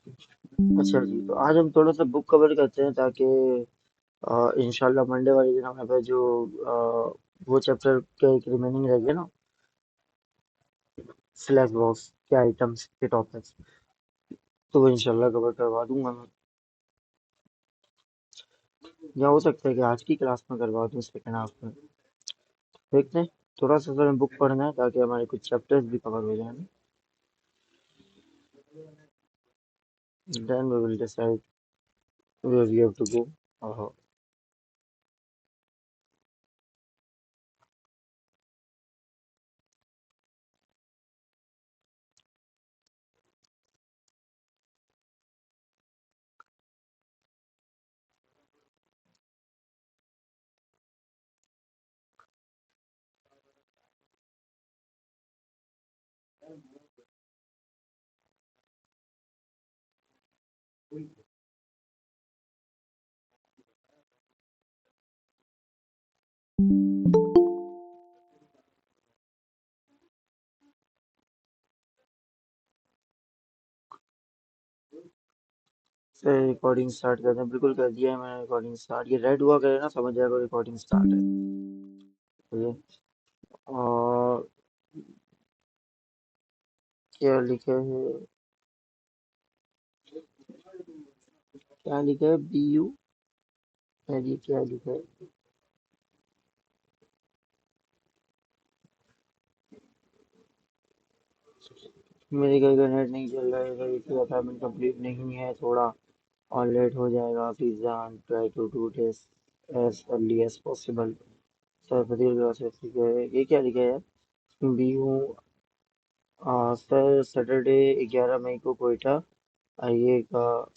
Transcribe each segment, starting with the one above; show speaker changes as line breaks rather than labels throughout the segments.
अच्छा जी, तो आज हम थोड़ा सा बुक कवर करते हैं ताकि इंशाल्लाह मंडे वाले दिन हमारे पास जो वो चैप्टर के एक रिमेनिंग रह गया ना, फ्लैश बॉक्स के आइटम्स के टॉपिक्स, तो वो इंशाल्लाह कवर करवा दूंगा मैं। या हो सकता है कि आज की क्लास में करवा दूं सेकेंड हाफ में, देखते हैं। थोड़ा सा हमें बुक पढ़ना है ताकि हमारे कुछ चैप्टर्स भी कवर हो जाए। Then we will decide where we have to go. से रिकॉर्डिंग स्टार्ट करते हैं। बिल्कुल कर दिया है मैंने रिकॉर्डिंग स्टार्ट। ये रेड हुआ करे ना, समझ जाएगा रिकॉर्डिंग स्टार्ट है। तो ये और क्या लिखे है, क्या लिखा है, बी यू, ये क्या लिखा है। मेरे घर का नेट नहीं चल रहा है, इधर इसलिए असाइनमेंट कंप्लीट नहीं है, थोड़ा और लेट हो जाएगा। Please try to do this as early as possible. Sir Fateh classes लिखा है, ये क्या लिखा है यार, बी यू। सर सैटरडे 11 मई को कोयटा आइएगा,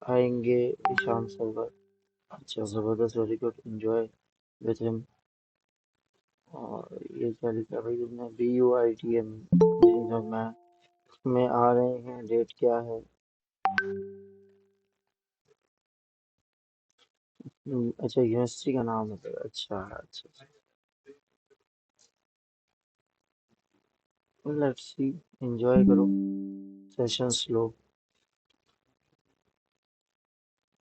आएंगे ईशान सरवर। अच्छा, जबरदस्त, very good, enjoy with him. और ये क्या लिखा है भाई तुमने, B U I T M, में आ रहे हैं, डेट क्या है। अच्छा, यूनिवर्सिटी का नाम है, अच्छा अच्छा। लेट्स सी, एंजॉय करो सेशन स्लो।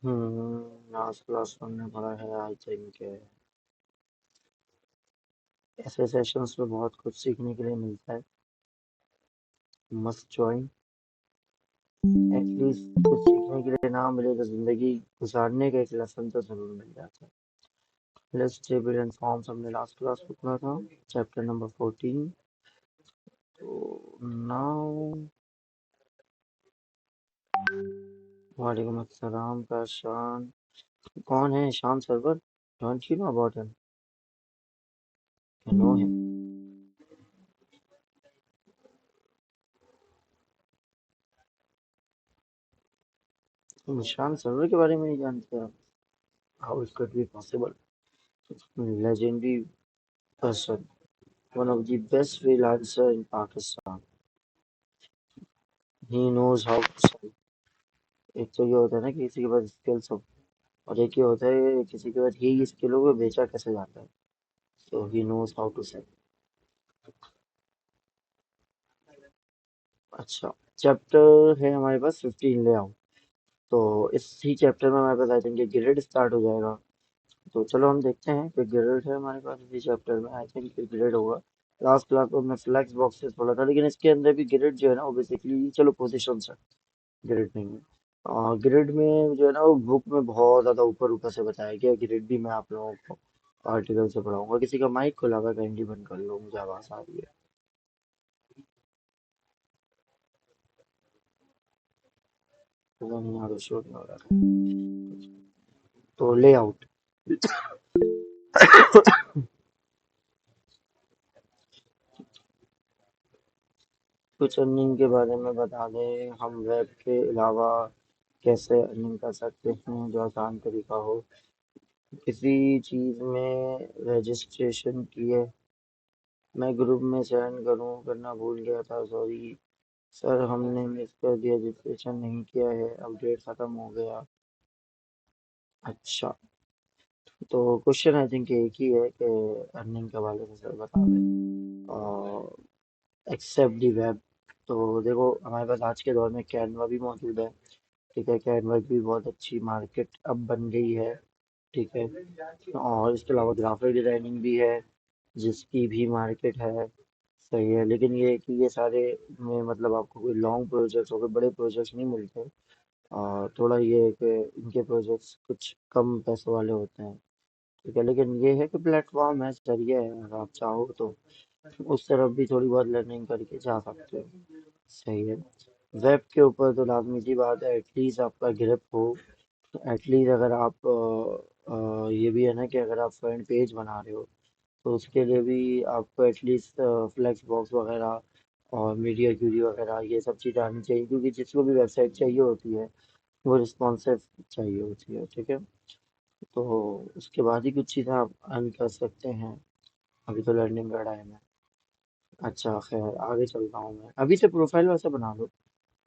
लास्ट क्लास हमने पढ़ा है आई थिंक, ऐसे सेशंस में बहुत कुछ सीखने के लिए मिलता है। मस्ट ज्वाइन, एटलीस्ट कुछ सीखने के लिए ना मिले तो जिंदगी गुजारने का एक लेसन तो जरूर मिल जाता है। लिस्ट टेबल एंड फॉर्म्स हमने लास्ट क्लास में पढ़ा था, चैप्टर नंबर 14। तो नाउ, वालेकुम अस्सलाम का शान, कौन है Shan Sarwar, don't you know about him, you know him. तुम शान सरवर के बारे में नहीं जानते आप, how it could be possible. Legendary person, one of the best freelancer in Pakistan. He knows how to sell. एक तो ये होता है ना कि किसी के पास स्किल्स हो, और एक ये होता है किसी के पास ही स्किलों को बेचा कैसे जाता है। So he knows how to sell. अच्छा, चैप्टर है हमारे पास 15 लेआउट। तो इसी चैप्टर में हमारे पास आई थिंक ग्रेड स्टार्ट हो जाएगा। तो चलो हम देखते हैं कि ग्रेड है हमारे पास इसी चैप्टर में, आई थिंक ग्रेड होगा। लास्ट क्लास में मैं फ्लैक्स बॉक्सेस पढ़ा था, लेकिन इसके अंदर भी ग्रेड जो है ना वो बेसिकली, चलो पोजिशन है, ग्रिड नहीं है। ग्रिड में जो है ना वो बुक में बहुत ज्यादा ऊपर ऊपर से बताया गया है। ग्रिड भी मैं आप लोगों को आर्टिकल से पढ़ाऊंगा। किसी का माइक खुला हुआ है, काइंडली बंद कर लो, मुझे आवाज आ रही है। पता नहीं यहाँ शोर नहीं हो रहा है। तो लेआउट, कुछ अर्निंग के बारे में बता दें। हम वेब के अलावा कैसे अर्निंग कर सकते हैं जो आसान तरीका हो। किसी चीज में रजिस्ट्रेशन किए, मैं ग्रुप में ज्वाइन करूँ करना भूल गया था, सॉरी सर, हमने मिस कर दिया, रजिस्ट्रेशन नहीं किया है, अपडेट खत्म हो गया। अच्छा, तो क्वेश्चन आई थिंक एक ही है कि अर्निंग के वाले से सर बता दें, और एक्सेप्ट दी वेब। तो देखो हमारे पास आज के दौर में कैनवा भी मौजूद है, ठीक है, कैनवा की भी बहुत अच्छी मार्केट अब बन गई है। ठीक है, और इसके अलावा ग्राफिक डिजाइनिंग भी है, जिसकी भी मार्केट है। सही है, लेकिन ये है कि ये सारे में मतलब आपको कोई लॉन्ग प्रोजेक्ट्स और कोई बड़े प्रोजेक्ट्स नहीं मिलते। और थोड़ा ये है कि इनके प्रोजेक्ट्स कुछ कम पैसों वाले होते हैं। ठीक है, लेकिन ये है कि प्लेटफॉर्म है, जरिए है, अगर आप चाहो तो उस तरफ भी थोड़ी बहुत लर्निंग करके जा सकते हो। सही है। वेब के ऊपर तो लाजमी सी बात है, एटलीस्ट आपका ग्रिप हो। एटलीस्ट अगर आप ये भी है ना कि अगर आप फ्रंट पेज बना रहे हो तो उसके लिए भी आपको एटलीस्ट फ्लेक्स बॉक्स वगैरह और मीडिया क्यूरी वगैरह ये सब चीज़ें आनी चाहिए, क्योंकि जिसको भी वेबसाइट चाहिए होती है वो रिस्पॉन्सिव चाहिए होती है। ठीक है, तो उसके बाद ही कुछ चीज़ें आप अर्न कर सकते हैं। अभी तो लर्निंग का टाइम है। अच्छा खैर, आगे चलता हूँ मैं। अभी से प्रोफाइल वैसे बना लो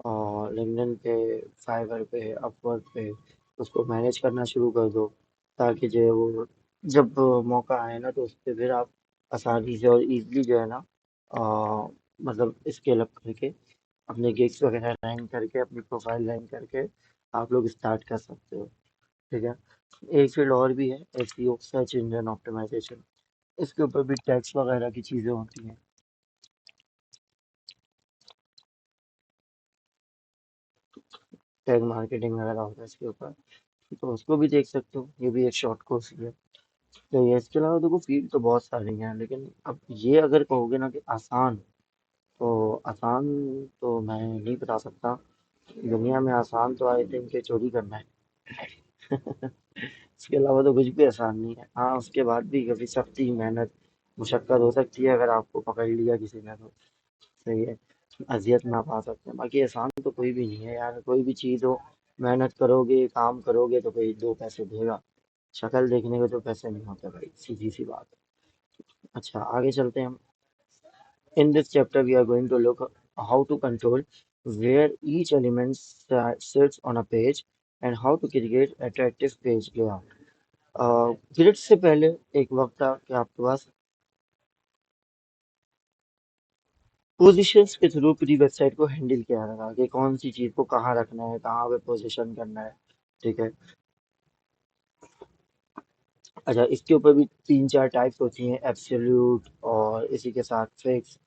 और लिंक्डइन पे, फाइवर पे, अपवर्क पे उसको मैनेज करना शुरू कर दो, ताकि जो है वो जब मौका आए ना तो उस पर फिर आप आसानी से और इजीली जो है ना अ, मतलब स्केल अप करके अपने गिग्स वगैरह रैंक करके अपनी प्रोफाइल रैंक करके आप लोग स्टार्ट कर सकते हो। ठीक है, एक फील्ड और भी है, एसईओ, सर्च इंजन ऑप्टिमाइजेशन। इसके ऊपर भी टैक्स वगैरह की चीज़ें होती हैं, टैग मार्केटिंग वगैरह होता है इसके ऊपर, तो उसको भी देख सकते हो। ये भी एक शॉर्ट कोर्स ही है। तो ये इसके अलावा देखो फील्ड तो बहुत सारी हैं, लेकिन अब ये अगर कहोगे ना कि आसान, तो आसान तो मैं नहीं बता सकता। दुनिया में आसान तो आई थिंक कि चोरी करना है। इसके अलावा तो कुछ भी आसान नहीं है। हाँ, उसके बाद भी कभी सख्ती मेहनत मुशक्कत हो सकती है, अगर आपको पकड़ लिया किसी ने तो। सही है, अजियत में आप आ सकते हैं, बाकी आसान तो कोई भी नहीं है यार। कोई भी चीज़ हो, मेहनत करोगे काम करोगे तो कोई दो पैसे देगा। शक्ल देखने के तो पैसे नहीं होते भाई, सीधी सी बात है। अच्छा, आगे चलते हैं हम। In this chapter, we are going to look how to control where each element sits on a page and how to create attractive page layout. Grid से पहले एक वक्त था कि आपके पास पोजीशंस के थ्रू पूरी वेबसाइट को हैंडल किया जाता था कि कौन सी चीज़ को कहाँ रखना है, कहाँ पे पोजीशन करना है। ठीक है, अच्छा, इसके ऊपर भी तीन चार टाइप्स होती हैं, एब्सोल्यूट और इसी के साथ फिक्स,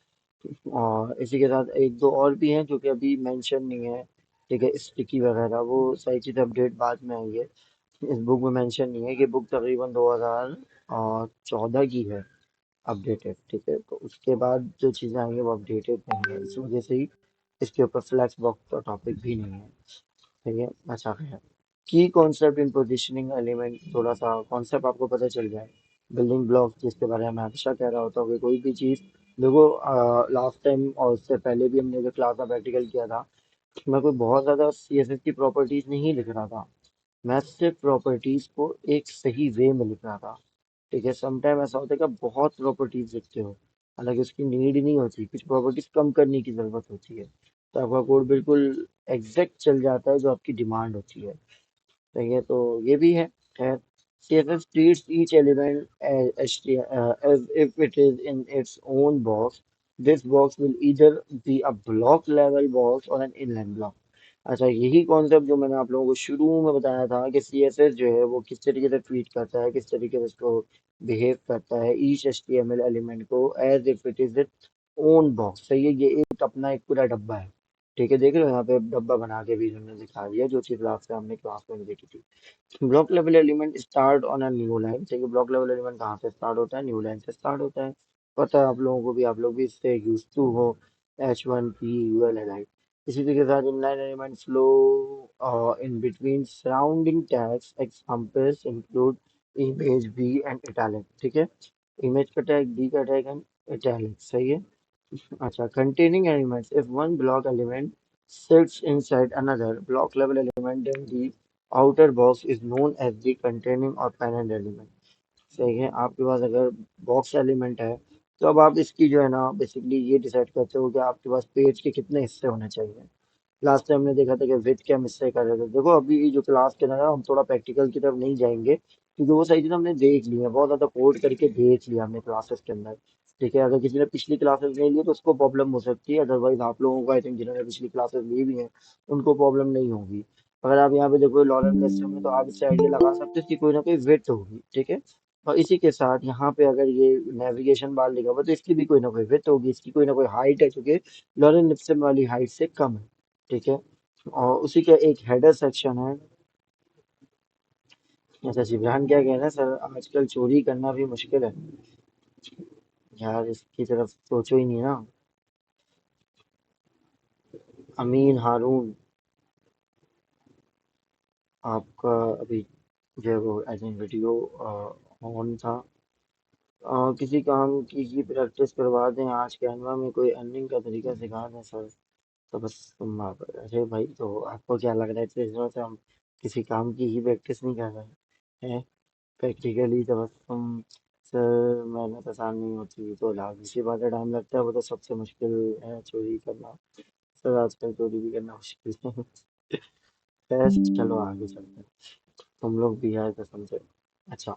और इसी के साथ एक दो और भी हैं जो कि अभी मेंशन नहीं है। ठीक है, स्टिकी वगैरह वो सारी चीज़ अपडेट बाद में आई है, इस बुक में मेंशन नहीं है। ये बुक तकरीबन 2014 की है, अपडेटेड। ठीक है, तो उसके बाद जो चीज़ें आएंगी वो अपडेटेड नहीं है, इस वजह से ही इसके ऊपर फ्लैक्स बॉक्स का टॉपिक भी नहीं है। ठीक है, अच्छा है। की कॉन्सेप्ट इन पोजिशनिंग एलिमेंट, थोड़ा सा कॉन्सेप्ट आपको पता चल जाए। बिल्डिंग ब्लॉक्स, जिसके बारे में मैं हमेशा कह रहा होता हूँ कि कोई भी चीज़ देखो, लास्ट टाइम और उससे पहले भी हमने जो क्लास में प्रैक्टिकल किया था, मैं कोई बहुत ज़्यादा सीएसएस की प्रॉपर्टीज़ नहीं लिख रहा था। मैं सिर्फ प्रॉपर्टीज़ को एक सही वे में लिख रहा था। ठीक है, समटाइम ऐसा होता है कि आप बहुत प्रॉपर्टीज़ लिखते हो, हालांकि उसकी नीड नहीं होती, कुछ प्रॉपर्टीज़ कम करने की ज़रूरत होती है, तो आपका कोड बिल्कुल एग्जैक्ट चल जाता है जो आपकी डिमांड होती है। सही है, तो ये भी है। खैर, CSS treats each element as as if it is in its own box. This box will either be a block level box or an inline block. अच्छा, यही कॉन्सेप्ट जो मैंने आप लोगों को शुरू में बताया था कि CSS जो है वो किस तरीके से ट्रीट करता है, किस तरीके से उसको बिहेव करता है ईच HTML एलिमेंट को, as if it is it own box. सही है, ये एक अपना एक पूरा डब्बा है। ठीक है, देख रहे हो यहाँ पे डब्बा बना के भी इन्होंने दिखा दिया, जो चीज़ लास्ट से हमने क्लास में भी देखी थी। Block level element start on a new line. देखिए, ब्लॉक लेवल एलिमेंट कहाँ से स्टार्ट होता है? न्यू लाइन से स्टार्ट होता है। पता है आप लोगों को भी, आप लोग भी इससे यूज टू हो। H1 P UL Li। इसी तरीके के साथ inline element flow in between surrounding tags, examples include image, B and italic. ठीक है, इमेज का टैग, बी का टैग एंड इटैलिक। सही है, अच्छा। Containing elements, if one block element sits inside another block level element, then the outer box is known as the containing or parent element। सही है, आपके पास अगर बॉक्स एलिमेंट है तो अब आप इसकी जो है ना बेसिकली ये डिसाइड करते हो कि आपके पास पेज के कितने हिस्से होने चाहिए। लास्ट टाइम हमने देखा था कि विथ के हम इससे कर रहे थे। देखो, अभी जो क्लास के अंदर हम थोड़ा प्रैक्टिकल की तरफ नहीं जाएंगे, क्योंकि वो सारी चीज़ हमने देख ली है, बहुत ज़्यादा कोड करके देख लिया हमने क्लासेस के अंदर। ठीक है, अगर किसी ने पिछली क्लासेस ले ली है तो उसको प्रॉब्लम हो सकती है, अदरवाइज आप लोगों को आई थिंक जिन्होंने पिछली क्लासेस ली भी हैं उनको प्रॉब्लम नहीं होगी। अगर आप यहाँ पे देखो लॉरेंट लिस्ट में, तो आप इससे आइडिया लगा सकते हो इसकी कोई ना कोई विड्थ होगी, ठीक है। और इसी के साथ यहाँ पे अगर ये नेविगेशन बार लिखा हुआ, तो इसकी भी कोई ना कोई विड्थ होगी, इसकी कोई ना कोई हाइट है, क्योंकि लॉरेंट लिप्सन वाली हाइट से कम है, ठीक है। और उसी का एक हेडर सेक्शन है। अच्छा जिब्रान क्या कह रहे हैं सर, आजकल चोरी करना भी मुश्किल है। यार इसकी तरफ सोचो ही नहीं ना। अमीन हारून, आपका अभी जो है वो आई थिंक वीडियो ऑन था। किसी काम की ही प्रैक्टिस करवा दें, आज कैनवा में कोई अर्निंग का तरीका सिखा दें सर। तो बस तुम आप, अरे भाई तो आपको क्या लग रहा है इतनी दिनों से हम किसी काम की ही प्रैक्टिस नहीं कर रहे हैं प्रैक्टिकली? तो बस तुम, सर मेहनत आसान नहीं होती तो लाख सी बात है, टाइम लगता है, वो तो सबसे मुश्किल है चोरी करना। सर आजकल चोरी भी करना मुश्किल है। खैर चलो आगे चलते हैं, तुम लोग भी आए तो समझे। अच्छा।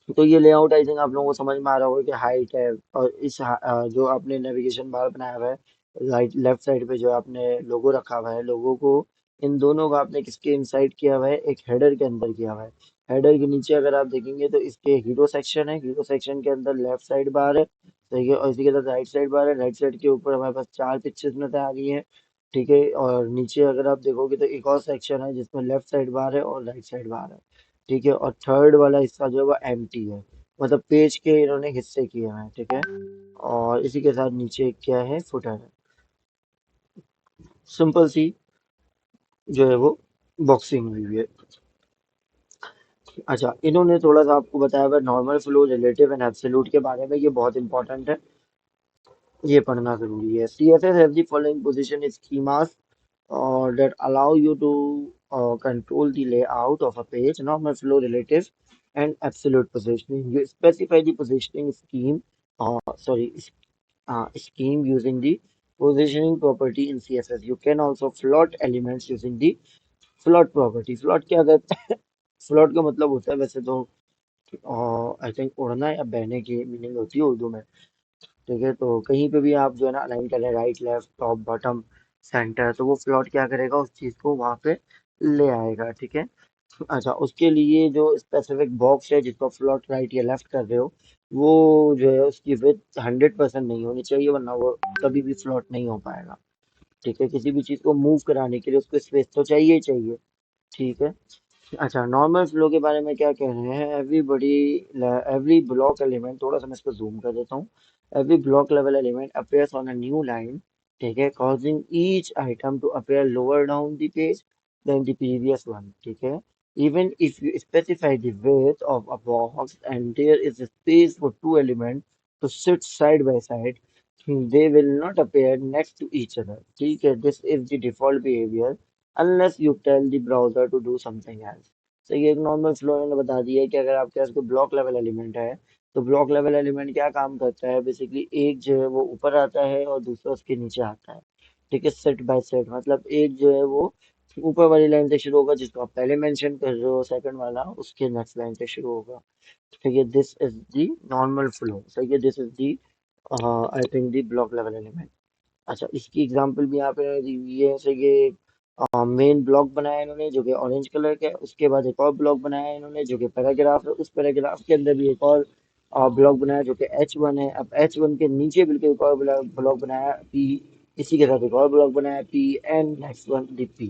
तो ये लेआउट आई थिंक आप लोगों को समझ में आ रहा होगा कि हाइट है, और इस जो आपने नेविगेशन बार बनाया हुआ है, राइट लेफ्ट साइड पे जो आपने लोगो रखा हुआ है, लोगो को इन दोनों को आपने किसके इनसाइड किया हुआ है, एक हेडर के अंदर किया हुआ है। हेडर के नीचे अगर आप देखेंगे तो इसके हीरो सेक्शन है, हीरो सेक्शन के अंदर लेफ्ट साइड बार है, ठीक है, और इसी के साथ राइट साइड बार है। राइट साइड के ऊपर हमारे पास चार पिक्चर्स नजर आ रही हैं, ठीक है। और नीचे अगर आप देखोगे तो एक और सेक्शन है जिसमें लेफ्ट साइड बार है और राइट साइड बार है, ठीक है। और थर्ड वाला हिस्सा जो है वो एम्प्टी है, मतलब पेज के इन्होंने हिस्से किए हैं, ठीक है। और इसी के साथ नीचे क्या है, फुटर है, सिंपल सी जो है वो बॉक्सिंग हुई हुई है। अच्छा इन्होंने थोड़ा सा आपको बताया हुआ normal flow, relative and absolute के बारे में, ये बहुत इंपॉर्टेंट है, ये पढ़ना जरूरी है। CSS has the following position schemas that allow you to control the layout of a page: normal flow, relative and absolute positioning. You specify the positioning scheme, sorry, scheme using the positioning property in CSS. You can also float elements using the float property. Float क्या करता है? Float का मतलब होता है वैसे तो I think उड़ना या बहने की मीनिंग होती है उर्दू में, ठीक है। तो कहीं पे भी आप जो है ना अलाइन कर रहे हैं, right left top bottom centre, तो वो फ्लोट क्या करेगा, उस चीज को वहां पे ले आएगा, ठीक है। अच्छा उसके लिए जो स्पेसिफिक बॉक्स है जिसको फ्लोट राइट या लेफ्ट कर रहे हो, वो जो है उसकी विड्थ 100% नहीं होनी चाहिए, वरना वो कभी भी फ्लोट नहीं हो पाएगा, ठीक है। किसी भी चीज को मूव कराने के लिए उसको स्पेस तो चाहिए ही चाहिए, ठीक है। अच्छा नॉर्मल फ्लो के बारे में क्या कह रहे हैं, एवरी ब्लॉक एलिमेंट, थोड़ा सा मैं इसको जूम कर देता हूँ। Every block level element appears on a new line, ठीक है, causing each item to appear lower down the page than the previous one, ठीक है। Even if you specify the width of a box and there is a space for two elements to sit side by side, they will not appear next to each other, ठीक है। This is the default behavior unless you tell the browser to do something else। तो ये एक normal flow ने बता दिया है कि अगर आपके पास कोई ब्लॉक लेवल एलिमेंट है, तो ब्लॉक लेवल एलिमेंट क्या काम करता है, बेसिकली एक जो है वो ऊपर आता है और दूसरा उसके नीचे आता है, ठीक है। सेट बाय सेट, मतलब एक जो है वो ऊपर वाली लाइन से शुरू होगा जिसको आप पहले मेंशन कर रहे हो, सेकंड वाला उसके नेक्स्ट लाइन से शुरू होगा, ठीक है। This is the normal flow, सही है, this is the I think the block level element. अच्छा इसकी एग्जांपल भी यहाँ पे दी हुई है, जैसे ये मेन ब्लॉक बनाया है इन्होंने जो कि ऑरेंज कलर का है, उसके बाद एक और ब्लॉक बनाया है इन्होंने जो कि पैराग्राफ है, उस पैराग्राफ के अंदर भी एक और ब्लॉक बनाया जो कि H1 है। अब H1 के नीचे बिल्कुल एक और ब्लॉक बनाया P, इसी के साथ एक और ब्लॉक बनाया P and next one the P,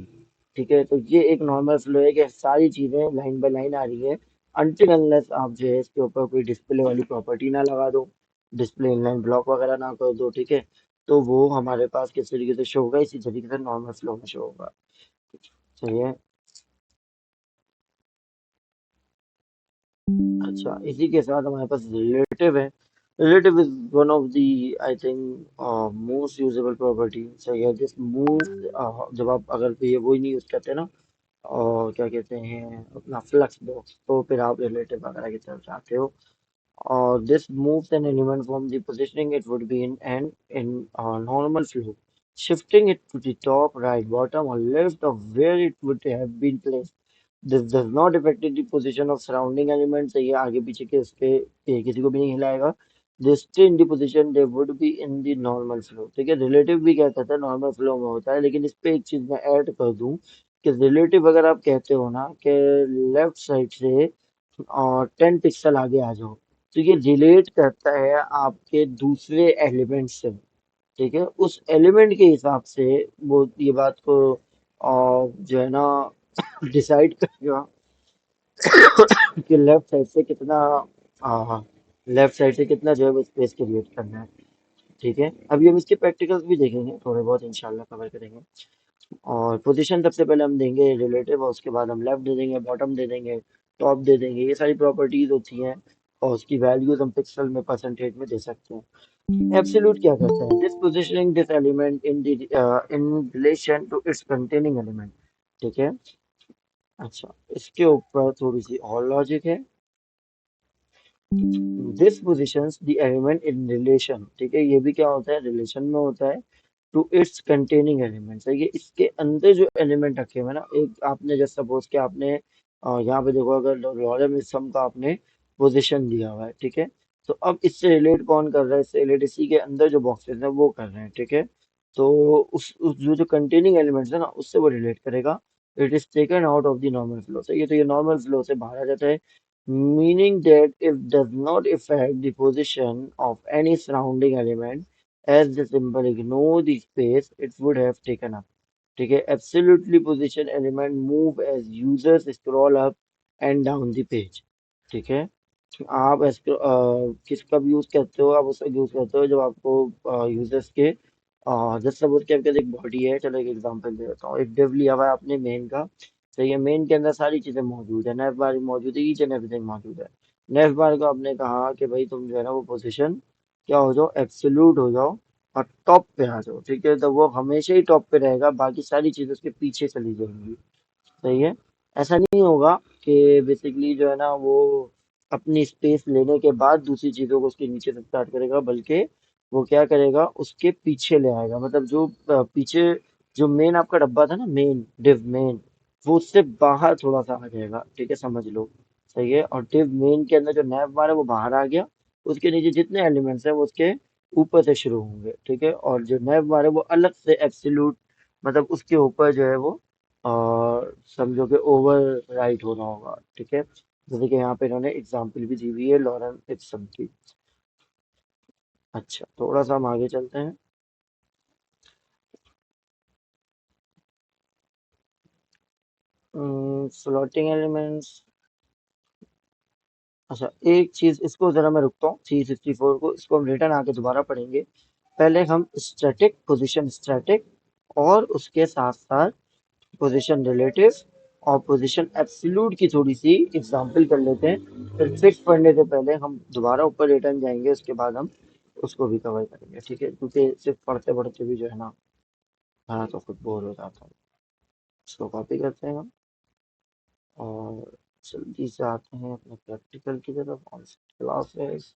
ठीक है। तो ये एक नॉर्मल फ्लो है कि सारी चीजें लाइन बाय लाइन आ रही है, अनटिल अनलेस आप जो है इसके ऊपर कोई डिस्प्ले वाली प्रॉपर्टी ना लगा दो, डिस्प्ले इनलाइन ब्लॉक वगैरह ना कर दो, ठीक है। तो वो हमारे पास किस तरीके से शो होगा, इसी तरीके से नॉर्मल फ्लो में शो होगा, सही है। अच्छा इसी के साथ हमारे पास रिलेटिव है। Relative is one of the I think most usable property, सही है। दिस मूव, जब आप अगर ये वो ही नहीं यूज करते ना, और क्या कहते हैं अपना फ्लक्स बॉक्स, तो फिर आप रिलेटिव वगैरह की तरफ जाते हो। Or this moves an element from the positioning it would be in and in normal flow, shifting it to the top, right, bottom, or left of where it would have been placed. This does not affect the position of surrounding elements। ये आगे पीछे के उसके किसी को भी नहीं हिलाएगा, they stay in the position they would be in the normal flow। ठीक है, रिलेटिव भी क्या कहता है, नॉर्मल फ्लो में होता है, लेकिन इस पे एक चीज मैं ऐड कर दूं कि रिलेटिव अगर आप कहते हो ना कि लेफ्ट साइड से और 10 पिक्सल आगे आ जाओ, तो ये रिलेट करता है आपके दूसरे एलिमेंट से। ठीक है, उस एलिमेंट के हिसाब से वो ये बात को जो है ना डिसाइड करेगा कि लेफ्ट साइड से कितना, हाँ, लेफ्ट साइड से कितना जो है स्पेस क्रिएट करना है। ठीक है, अभी हम इसके प्रैक्टिकल्स भी देखेंगे, थोड़े बहुत इंशाल्लाह कवर करेंगे। और पोजीशन सबसे पहले हम देंगे रिलेटिव, और उसके बाद हम लेफ्ट दे देंगे, बॉटम दे देंगे, टॉप दे देंगे, ये सारी प्रॉपर्टीज होती हैं। और उसकी वैल्यूज हम पिक्सल में परसेंटेज में दे सकते हैं। एब्सोल्यूट क्या करता है, this positioning this element in relation to its containing element. ठीक है, अच्छा, इसके ऊपर थोड़ी सी और लॉजिक है। This positions the element in relation, ठीक है, ये भी क्या होता है, रिलेशन में होता है टू इट्स कंटेनिंग एलिमेंट्स है, ये इसके अंदर जो एलिमेंट रखे हुए हैं ना, एक आपने जैसे सपोज कि आपने यहाँ पे देखो, अगर लॉरेंट सम का आपने पोजीशन दिया हुआ है, ठीक है, तो अब इससे रिलेट कौन कर रहा है, इससे रिलेट इसी के अंदर जो बॉक्सेस हैं वो कर रहे हैं। ठीक है, तो उस जो कंटेनिंग एलिमेंट्स है ना, उससे वो रिलेट करेगा। It is taken out of the normal flow, सही है, तो ये नॉर्मल फ्लो से बाहर आ जाता है, meaning that it does not affect the position of any surrounding element as the symbol ignore the space it would have taken up। ठीक है, absolutely position element move as users scroll up and down the page। ठीक है, आप किस कब use करते हो, आप उसका यूज करते हो जब आपको यूजर्स के जैसे सपोज कि आपके पास एक बॉडी है, चलो एक एग्जांपल दे देता हूँ, एक डिव लिया हुआ है आपने मेन का। तो ये मेन के अंदर सारी चीजें मौजूद है, नेफ बार मौजूद है, ईच एंड एवरीथिंग मौजूद है। नेफ बार को आपने कहा कि भाई तुम जो है ना वो पोजीशन क्या हो जाओ, एब्सोल्यूट हो जाओ और टॉप पे आ जाओ। ठीक है, तो वो हमेशा ही टॉप पे रहेगा, बाकी सारी चीजें उसके पीछे चली जाएंगी। सही है, ऐसा नहीं होगा कि बेसिकली जो है ना वो अपनी स्पेस लेने के बाद दूसरी चीजों को उसके नीचे से स्टार्ट करेगा, बल्कि वो क्या करेगा, उसके पीछे ले आएगा, मतलब जो पीछे जो मेन आपका डब्बा था ना, मेन डिव मेन, वो उससे बाहर थोड़ा सा आ जाएगा। ठीक है, समझ लो। सही है, और डिव मेन के अंदर जो नैव बार है वो बाहर आ गया, उसके नीचे जितने एलिमेंट्स हैं वो उसके ऊपर से शुरू होंगे। ठीक है, और जो नैव बार है वो अलग से एब्सोल्यूट, मतलब उसके ऊपर जो है वो और समझो कि ओवर राइट होना होगा। ठीक है, जैसे कि यहाँ पे इन्होंने एग्जाम्पल भी दी हुई है लॉरेंट इप्सम की। अच्छा, थोड़ा सा हम आगे चलते हैं। फ्लोटिंग एलिमेंट्स, अच्छा एक चीज इसको जरा मैं रुकता हूँ, 364 को इसको हम रिटर्न आके दोबारा पढ़ेंगे। पहले हम स्टैटिक पोजीशन, स्टैटिक और उसके साथ साथ पोजीशन रिलेटिव और पोजीशन एब्सोल्यूट की थोड़ी सी एग्जांपल कर लेते हैं, फिर फिक्स पढ़ने से पहले हम दोबारा ऊपर रिटर्न जाएंगे, उसके बाद हम उसको भी कवर करेंगे। ठीक है, क्योंकि सिर्फ पढ़ते पढ़ते भी जो है ना, हाँ, तो खुद बोर हो जाता है। इसको कॉपी करते हैं हम और जल्दी से आते हैं अपने प्रैक्टिकल की तरफ, ऑन क्लासेस।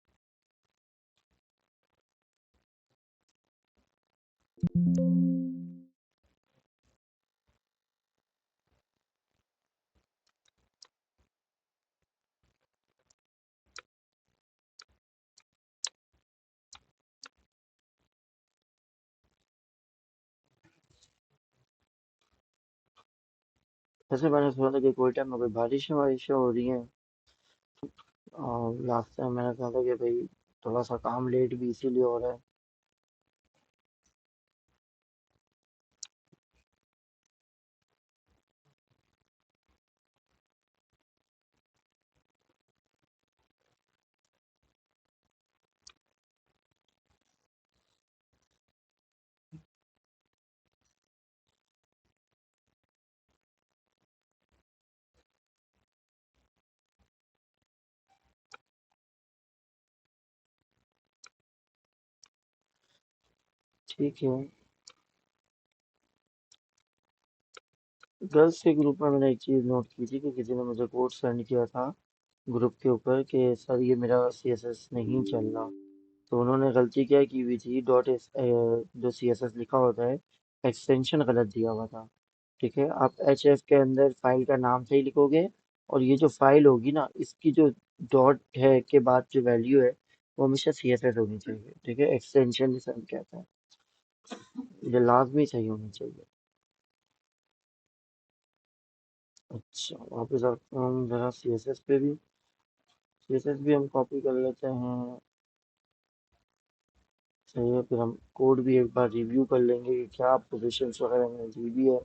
जैसे मैंने सुना था कि कोई टाइम में कोई बारिशें वारिशें हो रही हैं, और लास्ट टाइम मैंने कहा था कि भाई थोड़ा सा काम लेट भी इसीलिए हो रहा है। ठीक है, गर्ल्स के ग्रुप में मैंने एक चीज नोट की थी कि किसी ने मुझे कोड सेंड किया था ग्रुप के ऊपर कि सर ये मेरा CSS नहीं चल रहा। तो उन्होंने गलती क्या की हुई थी, जो CSS लिखा होता है, एक्सटेंशन गलत दिया हुआ था। ठीक है, आप HF के अंदर फाइल का नाम सही लिखोगे, और ये जो फाइल होगी ना, इसकी जो डॉट है के बाद जो वैल्यू है वो हमेशा CSS होनी चाहिए, ठीक है, एक्सटेंशन जिसे हम कहते हैं, ये लाजमी सही होनी चाहिए। अच्छा, वापस आते हैं हम जरा CSS पे भी। CSS भी हम कॉपी कर लेते हैं। सही है, फिर हम कोड भी एक बार रिव्यू कर लेंगे कि क्या पोजीशंस वगैरह में दी भी है,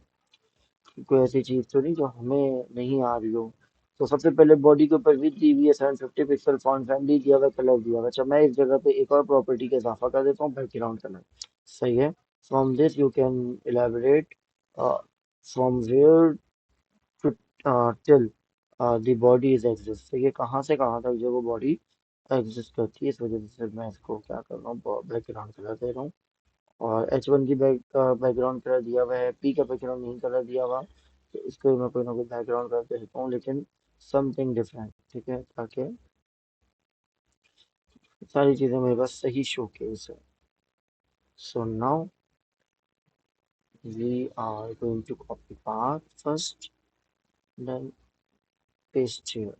कि कोई ऐसी चीज तो नहीं जो हमें नहीं आ रही हो। तो सबसे पहले बॉडी के ऊपर विड्थ दी हुई है 750 पिक्सल, फॉन्ट फैमिली दिया हुआ, कलर दिया हुआ। अच्छा, मैं इस जगह पे एक और प्रॉपर्टी का इजाफा कर देता हूँ, बैकग्राउंड कलर। सही है। From this you can elaborate from where to till the body is exist. तो ये कहाँ से कहाँ तक जो वो बॉडी एग्जिस्ट करती है, इस वजह से मैं इसको क्या कर रहा हूँ, बैकग्राउंड कलर दे रहा हूँ। और H1 की बैकग्राउंड कलर दिया हुआ है, P का बैकग्राउंड नहीं कलर दिया हुआ, तो इसको मैं कोई ना कोई बैकग्राउंड कलर दे देता हूँ, लेकिन समथिंग डिफरेंट, ठीक है, ताकि सारी चीज़ें मेरे पास सही शोकेस है। So now we are going to copy path first, then paste here.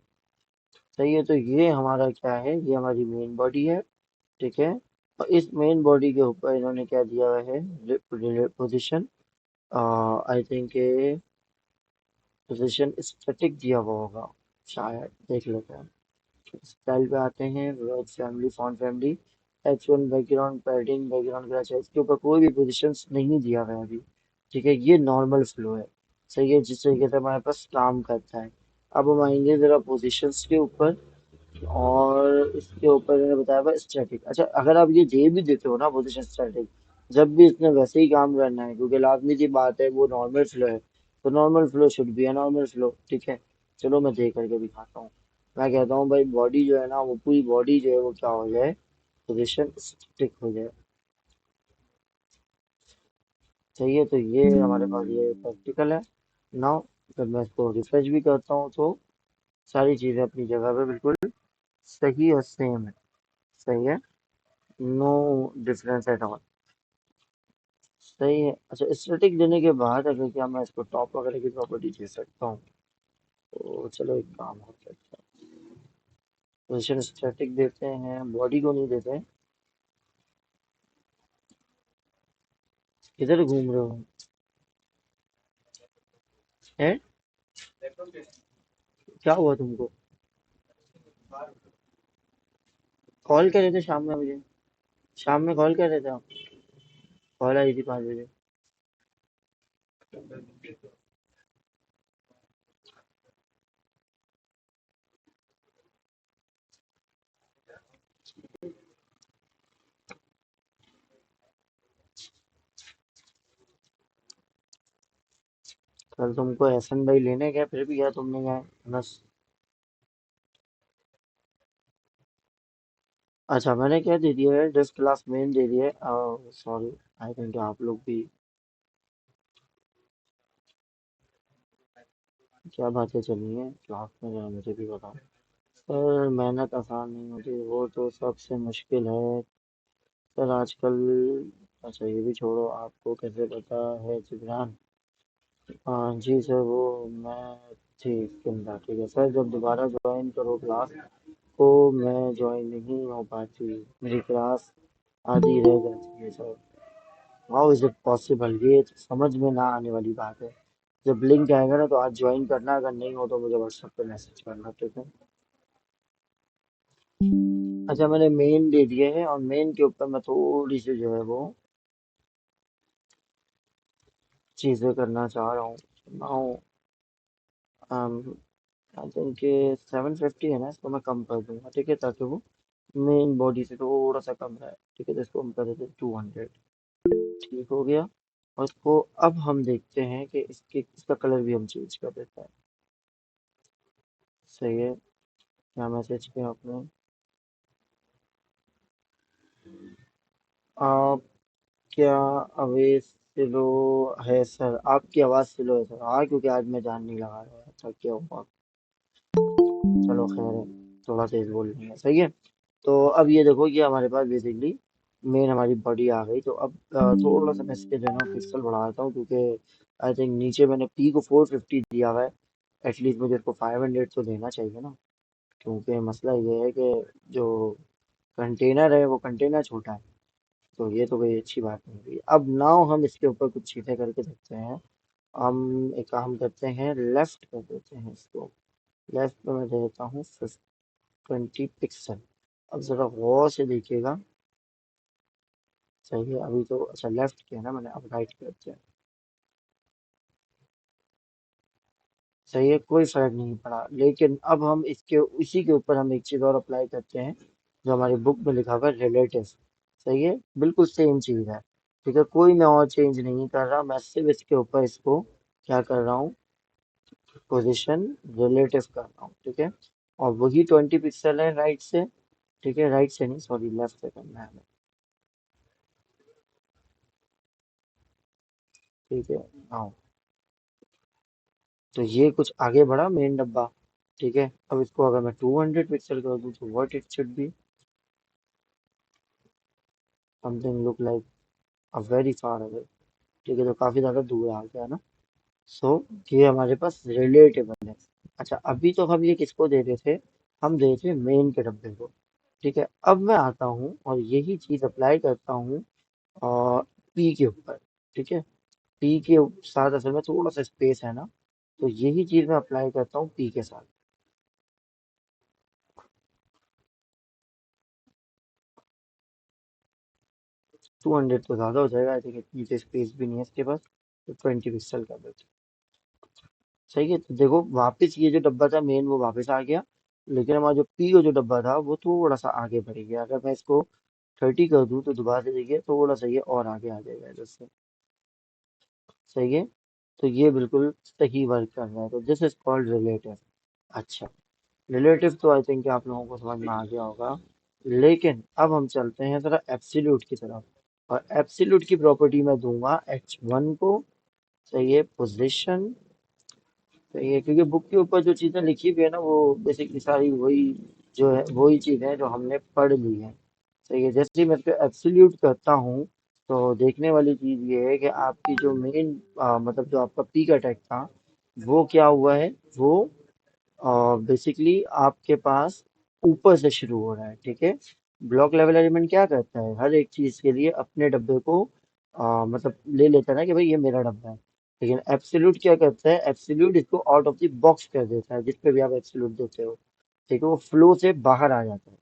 सही है, तो ये हमारा क्या है, ये हमारी मेन बॉडी है, ठीक है। और इस मेन बॉडी के ऊपर इन्होंने क्या दिया हुआ है, position, I think position static दिया हुआ होगा, शायद देख लेते हैं। स्टाइल पे आते हैं, word family, font family, H1 background, padding, background का चाहिए, इसके ऊपर कोई भी पोजीशंस नहीं दिया हुआ है अभी, ठीक है। ये नॉर्मल फ्लो है, सही है, जिस तरीके से हमारे पास काम करता है। अब हम आएंगे जरा पोजीशंस के ऊपर, और इसके ऊपर मैंने बताया था स्टैटिक। अच्छा, अगर आप ये दे भी देते हो ना पोजीशन स्टैटिक, जब भी इसने वैसे ही काम करना है, क्योंकि लाजमी सी बात है वो नॉर्मल फ्लो है, तो नॉर्मल फ्लो शुड बी है नॉर्मल फ्लो, ठीक है। चलो मैं दे करके दिखाता हूँ। मैं कहता हूँ भाई बॉडी जो है ना, वो पूरी बॉडी जो है वो क्या हो जाए, पोजीशन स्टैटिक हो जाए। सही है, तो ये हमारे पास ये प्रैक्टिकल है। नाउ जब मैं इसको रिफ्रेश भी करता हूँ, तो सारी चीजें अपनी जगह पे बिल्कुल सही और सेम है। सही है, नो डिफरेंस एट ऑल। सही है। अच्छा, स्टैटिक देने के बाद अगर क्या मैं इसको टॉप वगैरह की प्रॉपर्टी दे सकता हूँ, तो चलो एक काम हो सकता है। पोजिशन स्टैटिक देते हैं, बॉडी को नहीं देते। किधर घूम रहे हो? है, क्या हुआ तुमको? कॉल कर रहे थे शाम में मुझे, शाम में कॉल कर रहे थे आप? कॉल आई थी 5 बजे। कल तुमको एहसन भाई लेने गए, फिर भी क्या तुमने गए? बस। अच्छा, मैंने क्या दे दिया है, 10 क्लास मेन दे दिया है, सॉरी, आई थिंक आप लोग भी क्या बातें चली हैं क्लास में, जरा मुझे भी बताओ। सर मेहनत आसान नहीं होती, वो तो सबसे मुश्किल है सर आजकल। अच्छा, ये भी छोड़ो, आपको कैसे पता है जिब्रान? हाँ जी सर, वो मैं ठीक, चिंता, ठीक है सर, जब दोबारा ज्वाइन करो क्लास, तो मैं ज्वाइन नहीं हो पाती, मेरी क्लास आधी रह जाती है sir. How is it possible? ये तो समझ में ना आने वाली बात है। जब लिंक आएगा ना, तो आज ज्वाइन करना, अगर नहीं हो तो मुझे व्हाट्सएप पे मैसेज करना, ठीक है। अच्छा, मैंने मेन दे दिए है, और मेन के ऊपर मैं थोड़ी सी जो है वो चीजें करना चाह रहा हूँ। नाउ आई थिंक 750 है ना, इसको मैं कम कर दूंगा, ठीक है, ताकि वो मेन बॉडी से थोड़ा सा कम रहे, ठीक है। तो इसको हम कर देते हैं 200, ठीक हो गया। और इसको अब हम देखते हैं कि इसका कलर भी हम चेंज कर देते हैं। सही है, क्या मैसेज किया आपने? आप क्या अवेश स्लो है सर? आपकी आवाज़ स्लो है सर, हाँ, क्योंकि आज मैं जान नहीं लगा रहा था क्या हुआ। चलो खैर है, थोड़ा तेज बोल रही है, सही है। तो अब ये देखो कि हमारे पास बेसिकली मेन हमारी बॉडी आ गई। तो अब थोड़ा सा मैं इसके जो है ना पिक्सल बढ़ा देता हूँ, क्योंकि आई थिंक नीचे मैंने पी को 450 दिया हुआ है, एटलीस्ट मुझे इसको 500 तो देना चाहिए ना। क्योंकि मसला ये है कि जो कंटेनर है वो कंटेनर छोटा है, तो ये तो कोई अच्छी बात नहीं हुई। अब नाउ हम इसके ऊपर कुछ चीजें करके देखते हैं। हम एक काम करते हैं, लेफ्ट कर देते हैं इसको। लेफ्ट में मैं दे देता हूँ 20 पिक्सल। अब जरा गौर से देखिएगा। सही है, अभी तो अच्छा लेफ्ट किया ना मैंने, अब राइट करते हैं। सही है, कोई फर्क नहीं पड़ा, लेकिन अब हम इसके इसी के ऊपर हम एक चीज और अप्लाई करते हैं, जो हमारी बुक में लिखा हुआ है, रिलेटिव। सही है, बिल्कुल सेम चीज है। ठीक है, कोई मैं और चेंज नहीं कर रहा, मैं सिर्फ इसके ऊपर इसको क्या कर रहा हूँ, पोजीशन रिलेटिव कर रहा हूँ। ठीक है, और वही 20 पिक्सल है राइट से। ठीक है, राइट से नहीं, सॉरी, लेफ्ट से करना है हमें। ठीक है, हाँ। तो ये कुछ आगे बढ़ा मेन डब्बा। ठीक है, अब इसको अगर मैं 200 पिक्सल कर दूं तो what it should be, something look like a very far away. ठीक है, तो काफी ज्यादा दूर आ गया ना। सो ये हमारे पास रिलेटेबल है। अच्छा, अभी तो हम ये किसको दे रहे थे, हम दे रहे थे मेन के डब्बे को। ठीक है, अब मैं आता हूँ और यही चीज अप्लाई करता हूँ और पी के ऊपर। ठीक है, पी के साथ असल में थोड़ा सा स्पेस है ना, तो यही चीज मैं अप्लाई करता हूँ पी के साथ। 200 तो ज्यादा हो जाएगा, आई थिंक इतनी तो स्पेस भी नहीं है इसके पास, तो 20 पिक्सल कर देते हैं। सही है, तो देखो वापस ये जो डब्बा था मेन वो वापस आ गया, लेकिन हमारा जो पी का जो डब्बा था वो थोड़ा सा आगे बढ़ गया। अगर मैं इसको 30 कर दूं तो दोबारा से देखिए थोड़ा सा ये और आगे आ जाएगा इधर से। सही है, तो ये बिल्कुल सही वर्क कर रहा है, तो दिस इज कॉल्ड रिलेटिव। अच्छा, रिलेटिव तो आई थिंक आप लोगों को समझ में आ गया होगा, लेकिन अब हम चलते हैं जरा एब्सोल्यूट की तरफ। और एब्सोल्यूट की प्रॉपर्टी मैं दूंगा H1 को। सही है, पोजिशन। सही है, क्योंकि बुक के ऊपर जो चीजें लिखी हुई है ना, वो बेसिकली सारी वही जो है वही चीजें हैं जो हमने पढ़ ली है। सही है, जैसे ही मैं इसको एब्सोल्यूट करता हूँ, तो देखने वाली चीज ये है कि आपकी जो मेन मतलब जो आपका पी का टैग था, वो क्या हुआ है, वो बेसिकली आपके पास ऊपर से शुरू हो रहा है। ठीक है, ब्लॉक लेवल एलिमेंट क्या करता है, हर एक चीज के लिए अपने डब्बे को मतलब ले लेता है ना कि भाई ये मेरा डब्बा है। लेकिन एब्सोल्यूट क्या करता है, एब्सोल्यूट इसको आउट ऑफ द बॉक्स कर देता है, जिस पे भी आप एब्सोल्यूट देते हो। ठीक है, वो फ्लो से बाहर आ जाता है।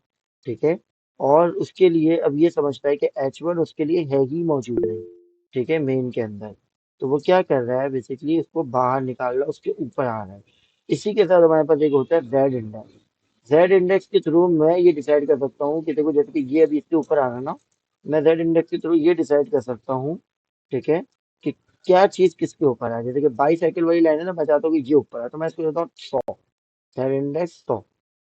ठीक है, और उसके लिए अब ये समझता है कि H1 उसके लिए है ही मौजूद नहीं। ठीक है, मेन के अंदर। तो वो क्या कर रहा है, बेसिकली उसको बाहर निकाल रहा है, उसके ऊपर आ रहा है। इसी के साथ हमारे पास एक होता है जेड इंडेक्स। जेड इंडेक्स के थ्रू मैं ये डिसाइड कर सकता हूँ कि देखो, जैसे कि ये अभी इसके ऊपर आ रहा है ना, मैं जेड इंडेक्स के थ्रू ये डिसाइड कर सकता हूँ। ठीक है, कि क्या चीज किसके ऊपर है। जैसे कि बाई साइकिल वाली लाइन है ना, मैं चाहता हूँ कि ये ऊपर है, तो मैं इसको देता हूँ 100, जेड इंडेक्स 100।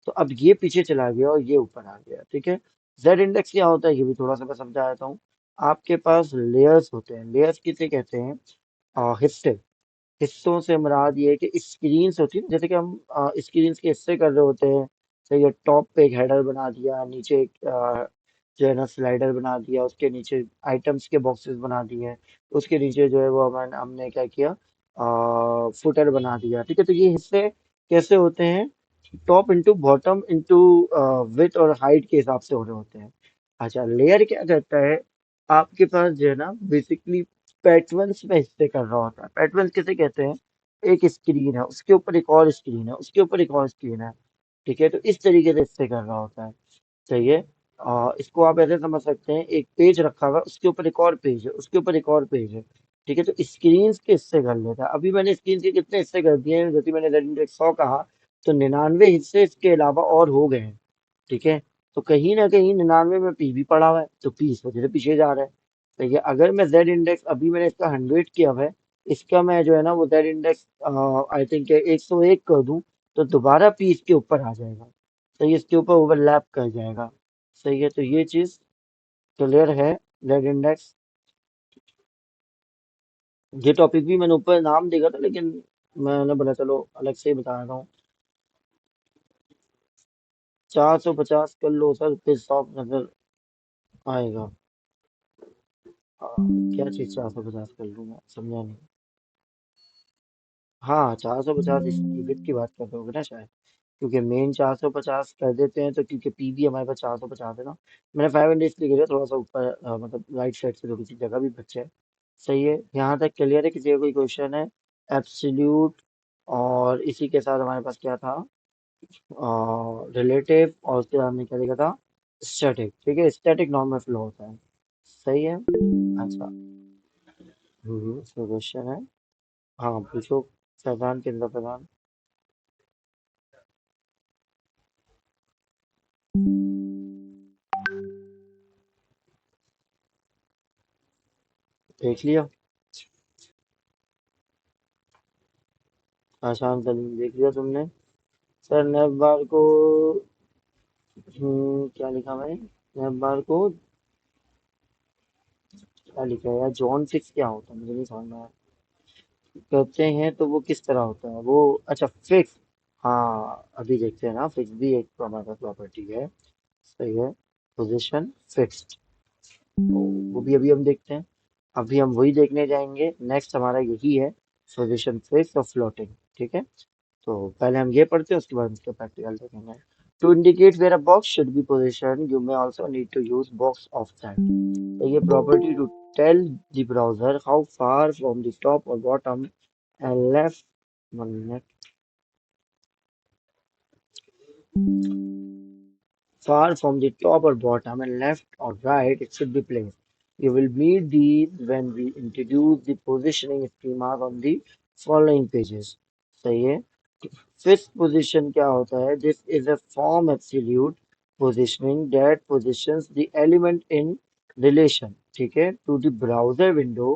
तो अब ये पीछे चला गया और ये ऊपर आ गया। ठीक है, जेड इंडेक्स क्या होता है ये भी थोड़ा सा मैं समझा देता हूँ। आपके पास लेयर्स होते हैं, लेयर्स किसे कहते हैं, हिस्से। हिस्सों से मुराद ये है कि स्क्रीन होती है ना, जैसे कि हम स्क्रीन के हिस्से कर रहे होते हैं। तो ये टॉप पे एक हेडर बना दिया, नीचे एक जो है ना स्लाइडर बना दिया, उसके नीचे आइटम्स के बॉक्सेस बना दिए, उसके नीचे जो है वो हमने क्या किया, फुटर बना दिया। ठीक है, तो ये हिस्से कैसे होते हैं, top into bottom into with और हाइट के हिसाब से हो रहे होते हैं। अच्छा, लेयर क्या करता है, आपके पास जो है ना बेसिकली पैटर्न्स में हिस्से कर रहा होता है। पैटर्न्स किसे कहते हैं, एक स्क्रीन है, उसके ऊपर एक और स्क्रीन है, उसके ऊपर एक और स्क्रीन है। ठीक है, तो इस तरीके से हिस्से कर रहा होता है। सही है, इसको आप ऐसे समझ सकते हैं, एक पेज रखा हुआ है, उसके ऊपर एक और पेज है, उसके ऊपर एक और पेज है। ठीक है, तो स्क्रीन के हिस्से कर लेता है। अभी मैंने स्क्रीन के कितने हिस्से कर दिए हैं, जैसे मैंने रेड 100 कहा, तो 99 हिस्से इसके अलावा और हो गए हैं। ठीक है, तो कहीं ना कहीं 99 में पी भी पड़ा हुआ है, तो पी इस वजह से पीछे जा रहा है। तो ये अगर मैं जेड इंडेक्स अभी मैंने इसका 100 किया हुआ है, इसका मैं जो है ना वो जेड इंडेक्स आई थिंक 101 कर दूं, तो दोबारा पी इसके ऊपर आ जाएगा। तो ये इसके ऊपर ओवरलैप कर जाएगा। सही है, तो ये चीज क्लियर है, जेड इंडेक्स। ये टॉपिक भी मैंने ऊपर नाम देखा था, लेकिन मैंने बोला चलो अलग से ही बता रहा हूँ। 450 कर लो सर, फिर सॉफ्ट नजर आएगा। क्या चीज 450 कर लूँ, मैं समझा नहीं। हाँ, 450 इस विथ की बात कर रहे होगे ना शायद। क्योंकि मेन 450 कर देते हैं, तो क्योंकि पी भी हमारे पास 450 है ना। मैंने 500 इसलिए गिरा, थोड़ा सा ऊपर मतलब राइट साइड से थोड़ी सी जगह भी बचे है। सही है, यहाँ तक क्लियर है? किसी का कोई क्वेश्चन है? एब्सोल्यूट, और इसी के साथ हमारे पास क्या था? रिलेटिव, और उसके बाद हमने क्या लिखा था? स्टैटिक। ठीक है, स्टैटिक नॉर्मल फ्लो होता है। सही है। अच्छा। क्वेश्चन है। हाँ पूछो। प्रधान केंद्र प्रधान। देख लिया? आसान तरीन देख लिया तुमने? सर नैब बार को क्या लिखा मैंने? नैब बार को क्या लिखा है यार? जॉन फिक्स क्या होता है, मुझे नहीं समझ में आया। कहते हैं तो वो किस तरह होता है वो? अच्छा, फिक्स। हाँ अभी देखते हैं ना, फिक्स भी एक हमारे पास प्रॉपर्टी है। सही है। पोजीशन फिक्स्ड, वो भी अभी हम देखते हैं। अभी हम वही देखने जाएंगे, नेक्स्ट हमारा यही है, पोजीशन फिक्स और फ्लोटिंग। ठीक है, तो पहले हम ये पढ़ते हैं, उसके बाद इसका प्रैक्टिकल देखेंगे। To indicate where a box should be position you may also need to use box of that. तो ये property to tell the browser how far from the top और bottom and left, one minute, far from the top or bottom and left or right it should be placed. You will meet these when we introduce the positioning schemas on the following pages. सही है। Fifth position क्या होता है? This is a form absolute positioning that positions the element in relation, ठीक है, to the browser window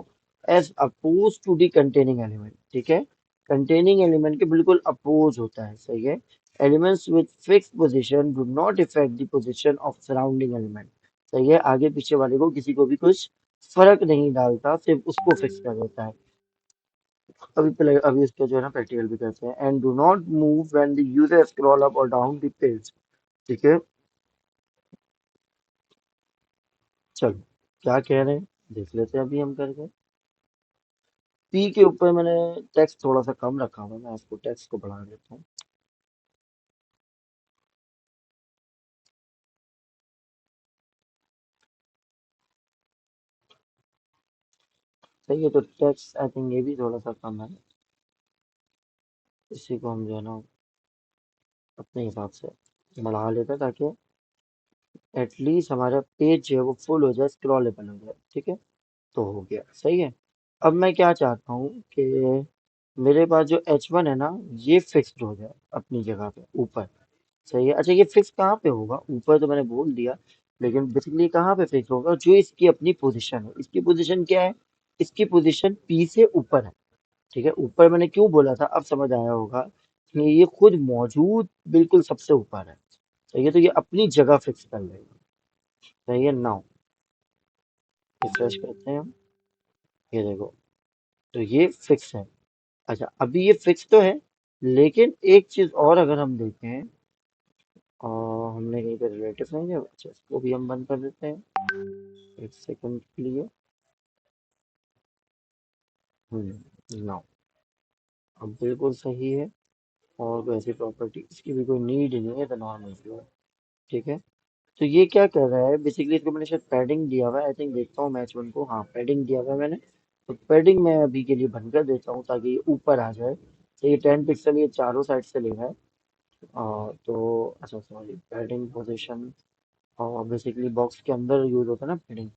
as opposed to the containing element। ठीक है, containing element के बिल्कुल अपोज होता है। सही है। Elements with fixed position do not affect the position of surrounding element। सही है, आगे पीछे वाले को किसी को भी कुछ फर्क नहीं डालता, सिर्फ उसको फिक्स कर देता है। अभी पहले अभी इसका जो है ना प्रैक्टिकल भी करते हैं। And do not move when the user scroll up और डाउन द पेज। ठीक है, चलो क्या कह रहे हैं देख लेते हैं अभी हम करके। पी के ऊपर मैंने टेक्स्ट थोड़ा सा कम रखा हुआ है, मैं इसको टेक्स्ट को बढ़ा देता हूँ। सही है, तो टेक्स्ट आई थिंक ये भी थोड़ा सा कम है। इसी को हम जो है ना अपने हिसाब से बढ़ा लेते हैं, ताकि एटलीस्ट हमारा पेज जो है वो फुल हो जाए, स्क्रॉलेबल हो जाए। ठीक है, तो हो गया। सही है। अब मैं क्या चाहता हूँ कि मेरे पास जो H1 है ना, ये फिक्स्ड हो जाए अपनी जगह पे ऊपर। सही है। अच्छा, ये फिक्स कहाँ पे होगा? ऊपर तो मैंने बोल दिया, लेकिन बेसिकली कहाँ पे फिक्स होगा? जो इसकी अपनी पोजीशन है। इसकी पोजीशन क्या है? इसकी पोजीशन पी से ऊपर है। ठीक है, ऊपर मैंने क्यों बोला था, अब समझ आया होगा कि ये खुद मौजूद बिल्कुल सबसे ऊपर है। सही है, तो ये अपनी जगह फिक्स कर लेगा। सही है। नाउ रिफ्रेश करते हैं हम, ये देखो, तो ये फिक्स है। अच्छा, अभी ये फिक्स तो है, लेकिन एक चीज और अगर हम देखें, और हमने कहीं पे रिलेटिव नहीं है, अच्छा इसको भी हम बंद कर देते हैं एक सेकंड के लिए। नाउ अब बिल्कुल सही है, और कोई ऐसी प्रॉपर्टी इसकी भी कोई नीड नहीं है, तो नॉर्मल फ्लो है। ठीक है, तो ये क्या कर रहा है बेसिकली? इसको मैंने शायद पैडिंग दिया हुआ है, आई थिंक, देखता हूँ मैच वन को। हाँ पैडिंग दिया हुआ है मैंने, तो पैडिंग मैं अभी के लिए बंद कर देता हूँ ताकि ये ऊपर आ जाए। तो ये 10 पिक्सल ये चारों साइड से ले रहा है। तो अच्छा सॉरी, पैडिंग पोजीशन, और बेसिकली बॉक्स के अंदर यूज होता है ना पैडिंग,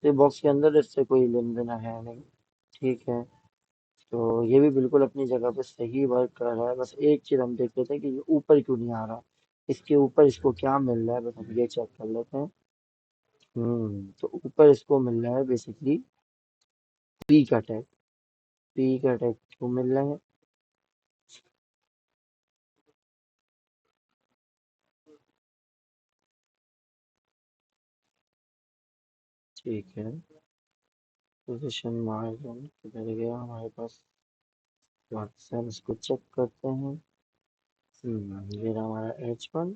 तो बॉक्स के अंदर इससे कोई लेन देन है नहीं। ठीक है, तो ये भी बिल्कुल अपनी जगह पे सही वर्क कर रहा है। बस एक चीज हम देख लेते हैं कि ये ऊपर क्यों नहीं आ रहा, इसके ऊपर इसको क्या मिल रहा है, बस हम ये चेक कर लेते हैं। तो ऊपर इसको मिल रहा है बेसिकली पी का टैग। पी का टैग क्यों मिल रहा है? ठीक है, पोजीशन मार्जिन किधर गया हमारे पास? व्हाट्सएप, इसको चेक करते हैं। ये रहा हमारा H1।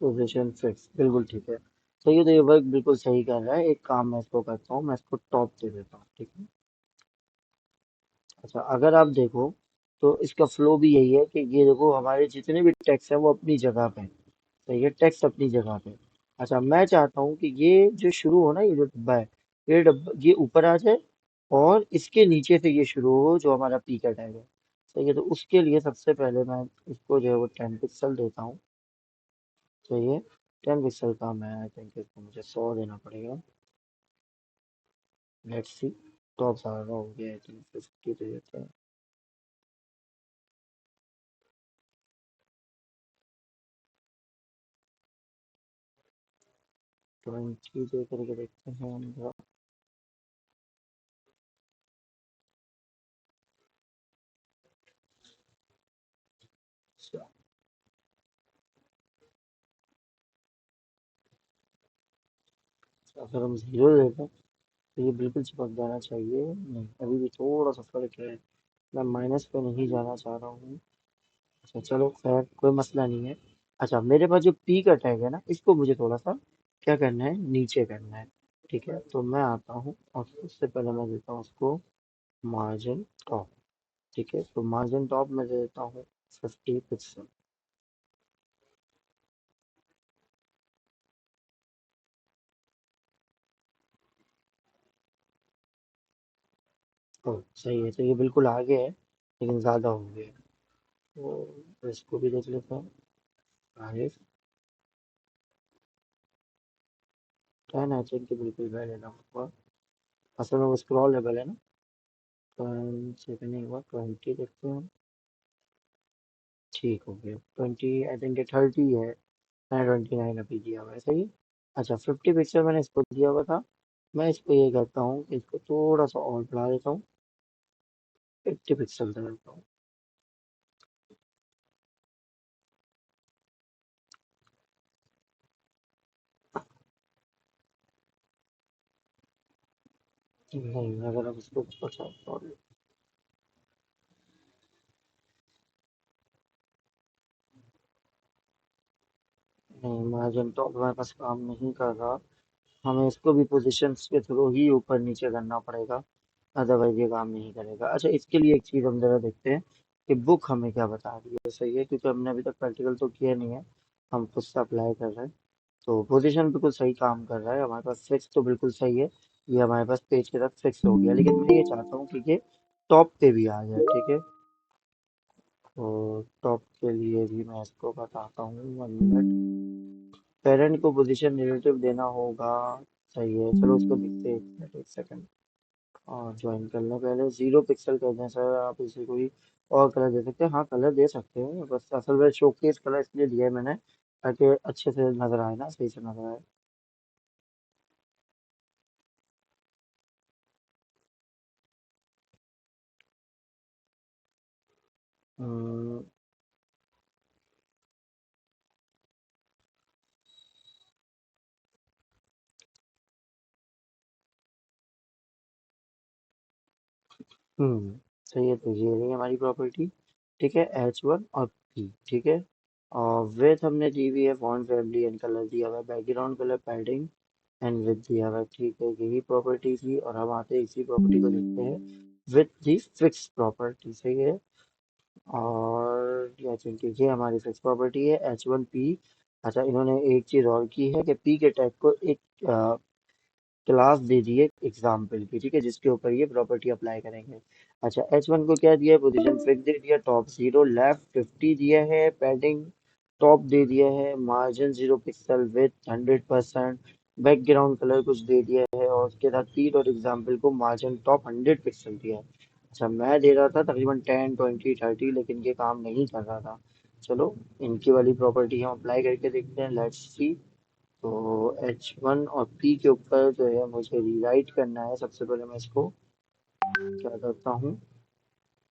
पोजीशन फिक्स बिल्कुल ठीक है। तो ये वर्क बिल्कुल सही कर रहा है। एक काम मैं इसको करता हूँ, मैं इसको टॉप दे देता हूँ, ठीक है। अच्छा, अगर आप देखो तो इसका फ्लो भी यही है कि ये देखो हमारे जितने भी टेक्स्ट है वो अपनी जगह पे है। सही है, टेक्स्ट अपनी जगह पे। अच्छा, मैं चाहता हूँ कि ये जो शुरू हो ना, ये जो डब्बा है, ये डब्बा ये ऊपर आ जाए और इसके नीचे से ये शुरू हो जो हमारा पी का टैग है। सही है, तो उसके लिए सबसे पहले मैं इसको जो है वो 10 पिक्सल देता हूँ। तो ये 10 पिक्सल का मैं आई थिंक इसको मुझे 100 देना पड़ेगा। Let's see. टॉप सारा हो गया, आई थिंक 50 दे देते हैं। 20 दे करके देखते हैं हम जरा। अच्छा, अगर हम 0 देते हैं तो ये बिल्कुल चिपक जाना चाहिए। नहीं, अभी भी थोड़ा सा फर्क है। मैं माइनस पे नहीं जाना चाह रहा हूँ। अच्छा चलो, खैर कोई मसला नहीं है। अच्छा, मेरे पास जो पी का टैग है ना, इसको मुझे थोड़ा सा क्या करना है, नीचे करना है। ठीक है, तो मैं आता हूँ और उससे पहले मैं देता हूँ उसको मार्जिन टॉप। ठीक है, तो मार्जिन टॉप में दे देता हूँ 50 पिक्सल। ओ सही है, तो ये बिल्कुल आगे है लेकिन ज़्यादा हो गया है। तो इसको भी देख लेते हैं। आगे 10 आई थिंक बिल्कुल वैलिड होगा। असल में वो स्क्रॉल लेवल है ना। 10 नहीं हुआ, 20 देखते हैं। ठीक हो गया, 20 आई थिंक 30 है। मैंने 29 अभी दिया हुआ है, सही है। अच्छा, 50 पिक्सल मैंने इसको दिया हुआ था। मैं इसको ये करता हूँ कि इसको थोड़ा सा और बढ़ा देता हूँ। 50 पिक्सल दे देता हूँ। नहीं, अगर अब इसको, अच्छा सॉरी। नहीं, मार्जिन तो अब हमारे पास काम नहीं कर रहा। हमें इसको भी पोजीशंस के थ्रू ही ऊपर नीचे करना पड़ेगा, अदरवाइज ये काम नहीं करेगा। अच्छा, इसके लिए एक चीज़ हम जरा देखते हैं कि बुक हमें क्या बता रही है। सही है, क्योंकि हमने अभी तक प्रैक्टिकल तो किया नहीं है, हम खुद से अप्लाई कर रहे हैं। तो पोजीशन बिल्कुल सही काम कर रहा है, हमारे पास फिक्स तो बिल्कुल सही है। ये हमारे पास पेज के साथ फिक्स हो गया, लेकिन मैं ये चाहता हूँ कि ये टॉप पे भी आ जाए। ठीक है, तो टॉप के लिए भी मैं इसको बताता हूँ, 1 मिनट। पेरेंट को पोजीशन रिलेटिव देना होगा। सही है, चलो उसको देखते हैं, 1 मिनट 1 सेकंड। और ज्वाइन कर लें, पहले 0 पिक्सल कर दें सर। आप इसे कोई और कलर दे सकते हैं, हाँ कलर दे सकते हैं, बस असल में शोकेस कलर इसलिए दिया है मैंने ताकि अच्छे से नजर आए ना, सही से नजर आए। हम्म। सही है, तो ये रही हमारी प्रॉपर्टी। ठीक है, H1 और P। ठीक है, और विथ हमने दी हुई है, फॉन्ट फैमिली एंड कलर दिया हुआ है, background colour padding and with दिया हुआ है। ठीक है, यही प्रॉपर्टी थी और हम आते हैं इसी प्रॉपर्टी को देखते हैं विथ दी फिक्स प्रॉपर्टी। सही है, और या चिंकी ये हमारी फिक्स प्रॉपर्टी है H1P। अच्छा, इन्होंने एक चीज़ और की है कि P के टैग को एक क्लास दे दी है एग्जाम्पल की। ठीक है, जिसके ऊपर ये प्रॉपर्टी अप्लाई करेंगे। अच्छा, H1 को क्या दिया है, पोजीशन फिक्स दे दिया, टॉप 0, लेफ्ट 50 दिया है, पैडिंग टॉप दे दिया है, margin 0 pixel with 100%, background colour कुछ दे दिया है, और उसके साथ पी डॉट एग्जाम्पल को मार्जिन टॉप 100 पिक्सल दिया है। अच्छा, मैं दे रहा था तकरीबन 10 20 30, लेकिन ये काम नहीं कर रहा था। चलो, इनकी वाली प्रॉपर्टी हम अप्लाई करके देखते हैं, लेट्स सी। तो H1 और P के ऊपर जो है मुझे रीराइट करना है। सबसे पहले मैं इसको क्या करता हूँ,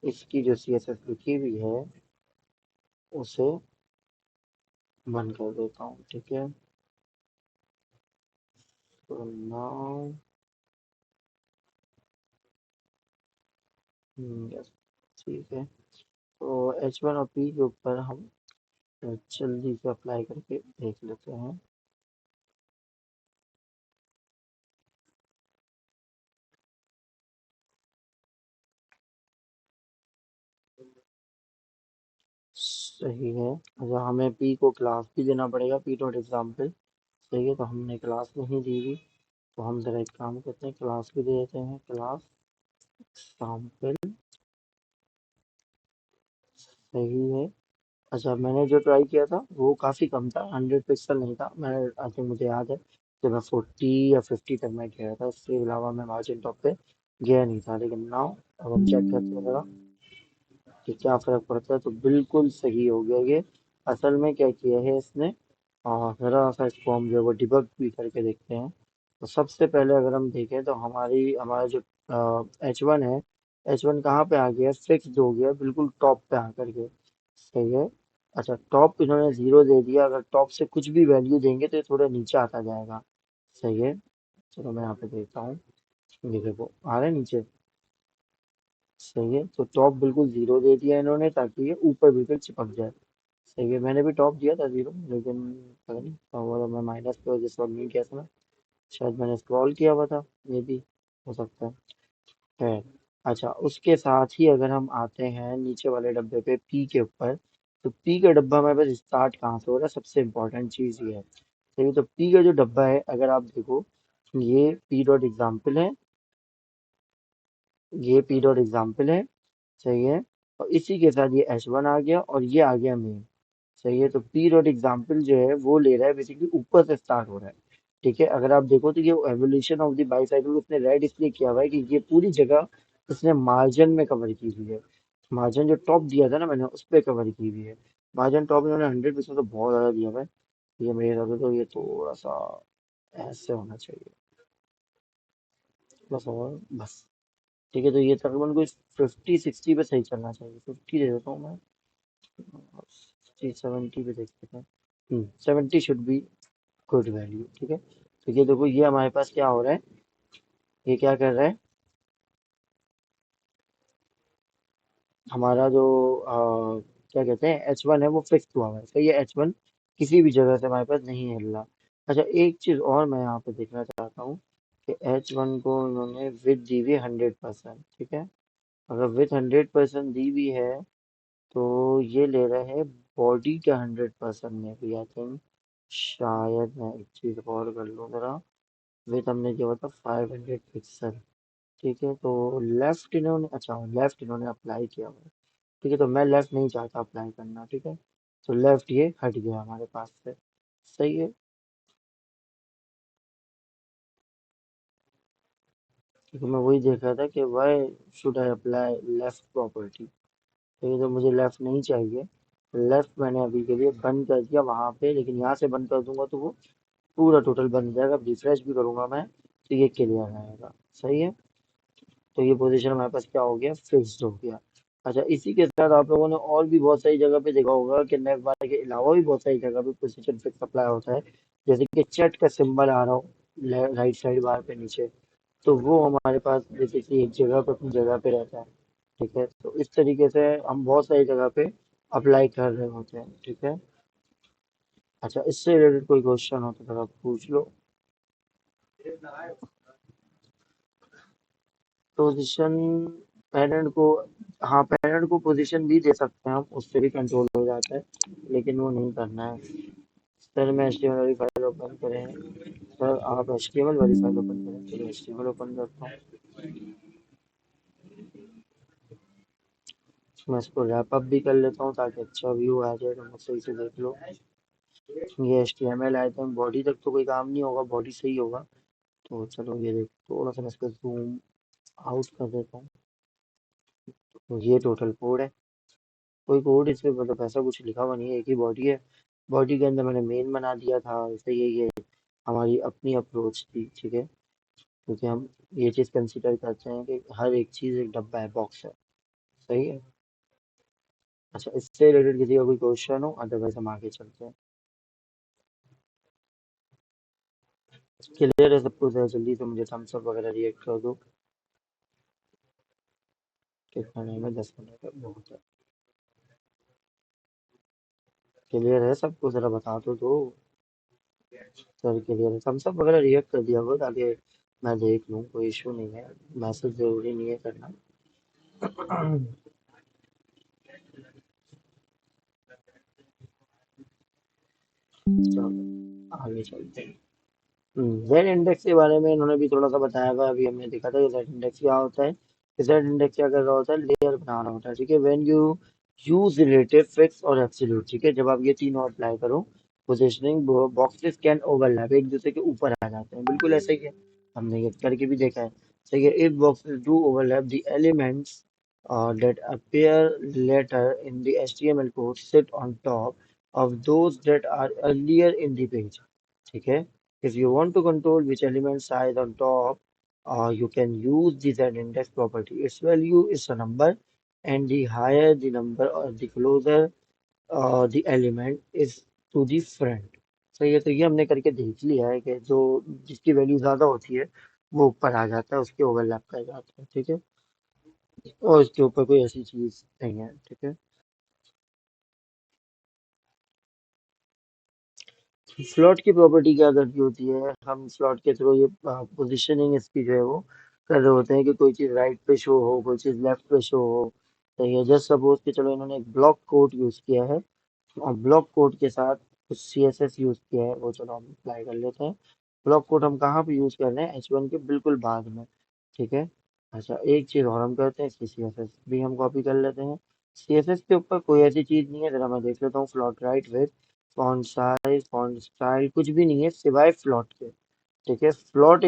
इसकी जो CSS लिखी हुई है उसे बंद कर देता हूँ। ठीक है, तो नाउ यस, ठीक है। तो H1 और P के ऊपर हम जल्दी से अप्लाई करके देख लेते हैं। सही है। अच्छा, हमें पी को क्लास भी देना पड़ेगा, पी डॉट एग्जाम्पल। सही है, तो हमने क्लास नहीं दी हुई, तो हम जरा एक काम करते हैं, क्लास भी दे देते हैं, क्लास एग्जाम्पल। सही है। अच्छा, मैंने जो ट्राई किया था वो काफ़ी कम था, 100 पिक्सल नहीं था। मैं आई थिंक मुझे याद है कि मैं 40 या 50 तक मैं गया था, इसके अलावा मैं मार्जिन टॉप पे गया नहीं था। लेकिन नाउ अब हम चेक करते हैं जरा कि क्या फ़र्क पड़ता है। तो बिल्कुल सही हो गया ये। असल में क्या किया है इसने, ज़रा सा इसको हम जो है वो डिबग भी करके देखते हैं। तो सबसे पहले अगर हम देखें तो हमारा जो H1 है, H1 कहाँ पे आ गया, फिक्स्ड हो गया बिल्कुल टॉप पे आकर के। सही है। अच्छा, टॉप इन्होंने 0 दे दिया, अगर टॉप से कुछ भी वैल्यू देंगे तो ये थोड़ा नीचे आता जाएगा। सही है। चलो मैं यहाँ पे देखता हूँ, ये देखो आ रहा है नीचे। सही है, तो टॉप बिल्कुल 0 दे दिया इन्होंने ताकि ये ऊपर बिल्कुल चिपक जाए। सही है, मैंने भी टॉप दिया था 0, लेकिन पता नहीं क्या हुआ था, मैं माइनस पे वजह से नहीं किया था मैं। शायद मैंने स्क्रॉल किया हुआ था, ये भी हो सकता है। अच्छा, उसके साथ ही अगर हम आते हैं नीचे वाले डब्बे पे, पी के ऊपर, तो पी का डब्बा हमारे पास स्टार्ट कहाँ से हो रहा है, सबसे इम्पोर्टेंट चीज़ ये है। सही है, तो पी का जो डब्बा है अगर आप देखो, ये पी डॉट एग्जाम्पल है, ये पी डॉट एग्जाम्पल है। सही है, और इसी के साथ ये H1 आ गया और ये आ गया मेन। सही है, तो पी डॉट एग्जाम्पल जो है वो ले रहा है बेसिकली ऊपर से स्टार्ट हो रहा है। ठीक है, अगर आप देखो तो ये एवोल्यूशन ऑफ द बाईसाइकिल उसने रेड इसलिए किया हुआ है कि ये पूरी जगह इसने मार्जिन में कवर की हुई है। मार्जिन जो टॉप दिया था ना मैंने, उस पर कवर की हुई है। मार्जिन टॉप इन्होंने 100 पिक्सल तो बहुत ज्यादा दिया हुआ है। ये मेरे हिसाब से तो ये थोड़ा सा ऐसे होना चाहिए, बस और बस। ठीक है, तो ये तकरीबन कोई 50-60 पे सही चलना चाहिए, 50 दे देता हूँ मैं। 60-70 पे देखते हैं। 70 शुड बी गुड वैल्यू। ठीक है, तो ये देखो ये हमारे पास क्या हो रहा है, ये क्या कर रहा है, हमारा जो क्या कहते हैं H1 है वो फिक्स हुआ हुआ है। तो ये H1 किसी भी जगह से हमारे पास नहीं हिल रहा। अच्छा, एक चीज और मैं यहाँ पे देखना चाहता हूँ कि H1 को उन्होंने विथ दी हुई 100%। ठीक है, अगर विथ 100% दी हुई है तो ये ले रहे हैं बॉडी के 100% में भी, आई थिंक। शायद मैं एक चीज और कर लूँ जरा, विथ हमने दिया हुआ था 500 पिक्सल। ठीक है, तो लेफ्ट इन्होंने, अच्छा लेफ्ट इन्होंने अप्लाई किया हुआ है। ठीक है, तो मैं लेफ्ट नहीं चाहता अप्लाई करना। ठीक है, तो लेफ्ट ये हट गया हमारे पास से। सही है, क्योंकि मैं वही देख रहा था कि why should I apply left property. तो ये तो मुझे लेफ्ट नहीं चाहिए। लेफ्ट मैंने अभी के लिए बंद कर दिया वहां पे, लेकिन यहाँ से बंद कर दूंगा तो वो पूरा टोटल बंद हो जाएगा। रिफ्रेश भी करूंगा मैं तो ये क्लियर आएगा। सही है, तो ये पोजीशन हमारे पास क्या हो गया, फिक्स्ड हो गया। अच्छा, इसी के साथ आप लोगों ने और भी बहुत सारी जगह पे देखा होगा कि नेक बार के अलावा भी बहुत सारी जगह पे पोजीशन फिक्स अप्लाई होता है। जैसे कि चैट का सिंबल आ रहा हो राइट साइड बार पे नीचे, तो वो हमारे पास बेसिकली एक जगह पे अपनी जगह पे रहता है। ठीक है, तो इस तरीके से हम बहुत सारी जगह पे अप्लाई कर रहे होते हैं। ठीक है। अच्छा, इससे रिलेटेड कोई क्वेश्चन हो तो जरा पूछ लो। पोजीशन पेरेंट को, हाँ पेरेंट को पोजीशन भी दे सकते हैं हम, उससे भी कंट्रोल हो जाता है, लेकिन वो नहीं करना है। सर मैं HTML वाली फाइल ओपन करें, सर आप HTML वाली फाइल ओपन करें, चलिए HTML ओपन करता हूँ। मैं इसको रैप अप भी कर लेता हूँ ताकि अच्छा व्यू आ जाए, तो मैं सही से देख लो। ये HTML आया था, बॉडी तक तो कोई काम नहीं होगा, बॉडी सही होगा। तो चलो ये देख, थोड़ा सा मैं इसको जूम आउट कर देता हूँ। तो ये टोटल कोड है, कोई कोड इसमें मतलब ऐसा कुछ लिखा हुआ नहीं है, एक ही बॉडी है। बॉडी के अंदर मैंने मेन बना दिया था, इसलिए ये हमारी अपनी अप्रोच थी। ठीक है, क्योंकि हम ये चीज़ कंसिडर करते हैं कि हर एक चीज़ एक डब्बा है, बॉक्स है। सही है। अच्छा, इससे रिलेटेड किसी का कोई क्वेश्चन हो, अदरवाइज हम आगे चलते हैं। क्लियर है सब कुछ है, जल्दी से मुझे थम्स अप वगैरह रिएक्ट कर दो। कितना टाइम है, 10 मिनट है, बहुत है। क्लियर है सब कुछ, जरा बता दो। सर क्लियर है, थम्स अप वगैरह रिएक्ट कर दिया हो ताकि मैं देख लूँ, कोई इशू नहीं है। मैसेज जरूरी नहीं है करना। चलो आगे चलते हैं। जेड इंडेक्स के बारे में इन्होंने भी थोड़ा सा बताया हुआ है। अभी हमने देखा था कि जेड इंडेक्स क्या होता है। जेड इंडेक्स क्या कर रहा होता है, लेयर बना रहा होता है। ठीक है, when you use relative, fix और एब्सोल्यूट। ठीक है, जब आप ये तीनों अप्लाई करो, पोजिशनिंग बॉक्सेस कैन ओवरलैप, एक दूसरे के ऊपर आ जाते हैं, बिल्कुल ऐसे ही है। हमने ये करके भी देखा है। सही है, if boxes do overlap the elements that appear later in the HTML code sit on top of those that are earlier in the page. ठीक है, if you want to control which element size on top, you can use the z-index property. Its value is a number, and the higher the number or the closer the element is to the front. सही है, तो ये हमने करके देख लिया है कि जो जिसकी वैल्यू ज्यादा होती है वो ऊपर आ जाता है, उसके ओवरलैप कर जाता है। ठीक है, और इसके ऊपर कोई ऐसी चीज नहीं है। ठीक है, स्लॉट की प्रॉपर्टी क्या करती होती है, हम स्लॉट के थ्रू ये पोजीशनिंग इसकी जो है वो कर रहे होते हैं कि कोई चीज राइट पे शो हो, कोई चीज लेफ्ट पे शो हो। तो ये जस्ट सपोज कि चलो इन्होंने एक ब्लॉक कोड यूज किया है, और ब्लॉक कोड के साथ कुछ CSS यूज किया है, वो चलो हम अप्लाई कर लेते हैं। ब्लॉक कोड हम कहाँ पे यूज कर रहे हैं, H1 के बिल्कुल बाद में। ठीक है, अच्छा एक चीज और हम करते हैं, इसकी CSS भी हम कॉपी कर लेते हैं। CSS के ऊपर कोई ऐसी चीज नहीं है, जरा मैं देख लेता हूँ। Float right with, font size, font style, कुछ भी नहीं है सिवाय फ्लॉट के। ठीक है, फ्लॉट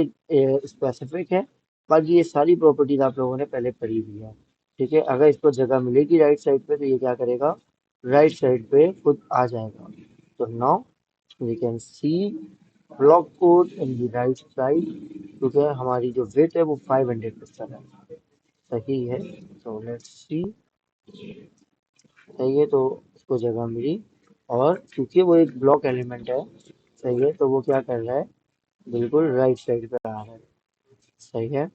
स्पेसिफिक है, बाकी ये सारी प्रॉपर्टीज आप लोगों ने पहले पढ़ी हुई है। ठीक है, अगर इसको जगह मिलेगी राइट साइड पे तो ये क्या करेगा, राइट साइड पे खुद आ जाएगा। तो now we can see block code in the right side, क्योंकि हमारी जो वेट है वो 500 पिक्सल है। सही है, तो लेट्स सी। सही है, तो उसको जगह मिली, और क्योंकि वो एक ब्लॉक एलिमेंट है, सही है, तो वो क्या कर रहा है, बिल्कुल राइट साइड पे आ रहा है। सही है,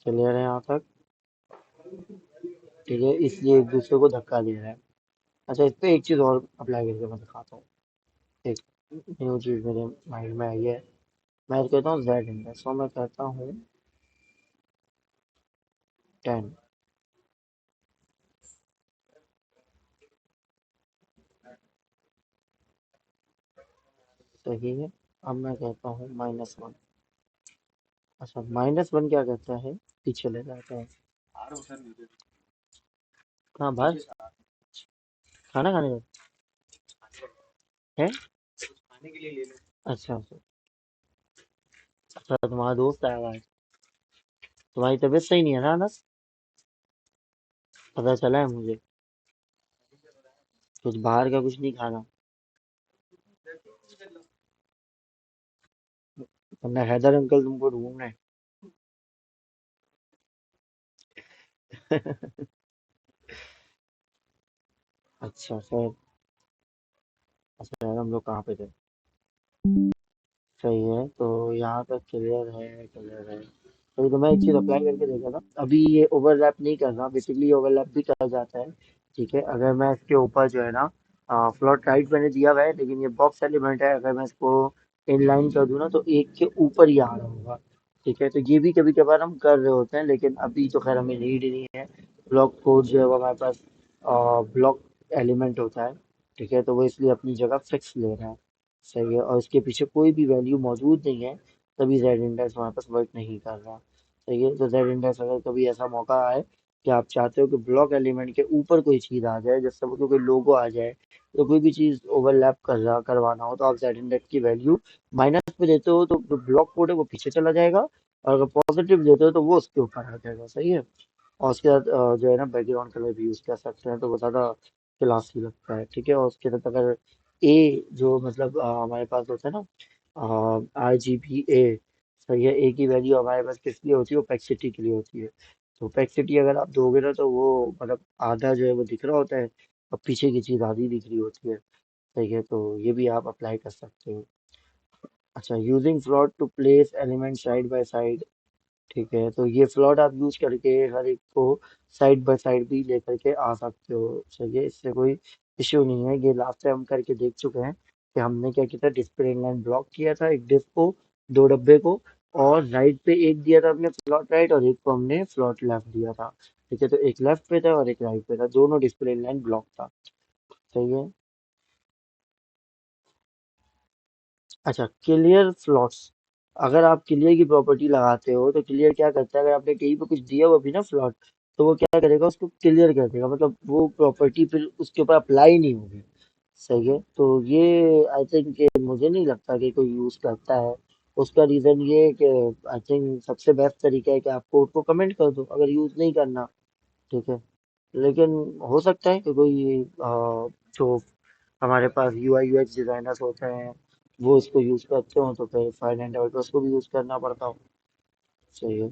क्लियर है यहाँ तक। ठीक है, इसलिए एक दूसरे को धक्का दे रहा है। अच्छा, इस पे एक चीज और अप्लाई करके मैं दिखाता हूँ। एक न्यू चीज मेरे माइंड में आई है। मैं कहता हूँ जेड इंडेक्स, और मैं कहता हूँ 10। सही है, अब मैं कहता हूँ -1। अच्छा, -1 क्या कहता है, पीछे ले जाता है। हाँ बाहर खाना खाने है। अच्छा अच्छा। अच्छा, तुम्हारा दोस्त आया हुआ है। तुम्हारी तबीयत सही नहीं है ना अनस, पता चला है मुझे। कुछ बाहर का कुछ नहीं खाना, वरना हैदर अंकल तुमको ढूंढ रहे हैं। अच्छा सर। अच्छा हम लोग कहाँ पे थे। सही है, तो यहाँ तक क्लियर है, क्लियर है। तो मैं एक चीज अप्लाई करके देखा था, अभी ये ओवरलैप नहीं कर रहा, बेसिकली ओवरलैप भी कर जाता है। ठीक है, अगर मैं इसके ऊपर जो है ना, फ्लोट राइट मैंने दिया हुआ है, लेकिन ये बॉक्स एलिमेंट है, अगर मैं इसको इनलाइन कर दूं ना तो एक के ऊपर ही आ रहा होगा। ठीक है, तो ये भी कभी कभार हम कर रहे होते हैं, लेकिन अभी तो खैर हमें नीड ही नहीं है। ब्लॉक कोड जो है वो हमारे पास ब्लॉक एलिमेंट होता है। ठीक है, तो वो इसलिए अपनी जगह फिक्स ले रहा है। सही है, और इसके पीछे कोई भी वैल्यू मौजूद नहीं है, तभी जेड इंडेक्स हमारे पास वर्क नहीं कर रहा। सही है, तो जेड इंडेक्स अगर कभी ऐसा मौका आए कि आप चाहते हो कि ब्लॉक एलिमेंट के ऊपर कोई चीज आ जाए, जैसे वो कोई लोगो आ जाए, तो कोई भी चीज ओवरलैप करवाना हो, तो आप जेड इंडेक्स की वैल्यू माइनस पे देते हो तो जो ब्लॉक कोड है वो पीछे चला जाएगा, और अगर पॉजिटिव देते हो तो वो उसके ऊपर आ जाएगा। सही है, और उसके साथ जो है ना बैकग्राउंड कलर भी यूज कर सकते हैं, तो वो ज़्यादा क्लासी लगता है। ठीक है, और उसके साथ अगर ए जो मतलब हमारे पास होता है ना, RGBA। सही है, ए की वैल्यू हमारे पास किस लिए होती है, ओपेक्सिटी के लिए होती है। तो ओपेक्सिटी अगर आप दोगे ना तो वो मतलब आधा जो है वो दिख रहा होता है, और पीछे की चीज़ आधी दिख रही होती है। सही है, तो ये भी आप अप्लाई कर सकते हो। अच्छा, using float to place element side by side. ठीक है, तो ये फ्लॉट आप यूज करके हर एक को साइड बाय साइड भी लेकर के आ सकते हो। सही है, इससे कोई इश्यू नहीं है। ये लास्ट टाइम हम करके देख चुके हैं कि हमने क्या किया था, डिस्प्ले लाइन ब्लॉक किया था एक डिस्क को, दो डब्बे को, और राइट पे एक दिया था हमने फ्लॉट राइट, और एक को हमने फ्लॉट लेफ्ट दिया था। ठीक है, तो एक लेफ्ट पे था और एक राइट पे था, दोनों डिस्प्ले लाइन ब्लॉक था। सही है। अच्छा, क्लियर फ्लॉट्स। अगर आप क्लियर की प्रॉपर्टी लगाते हो तो क्लियर क्या करता है, अगर आपने कहीं पे कुछ दिया हुआ भी ना फ्लॉट, तो वो क्या करेगा, उसको क्लियर कर देगा, मतलब वो प्रॉपर्टी फिर उसके ऊपर अप्लाई नहीं होगी। सही है। तो ये आई थिंक मुझे नहीं लगता कि कोई यूज करता है। उसका रीजन ये है कि आई थिंक सबसे बेस्ट तरीका है कि आप कोड को कमेंट कर दो अगर यूज नहीं करना। ठीक है। लेकिन हो सकता है कि कोई जो हमारे पास यूआई यूएक्स डिजाइनर्स होते हैं वो इसको यूज करते हो, तो फिर फाइन एंड आउट उसको भी यूज करना पड़ता हो। सही है।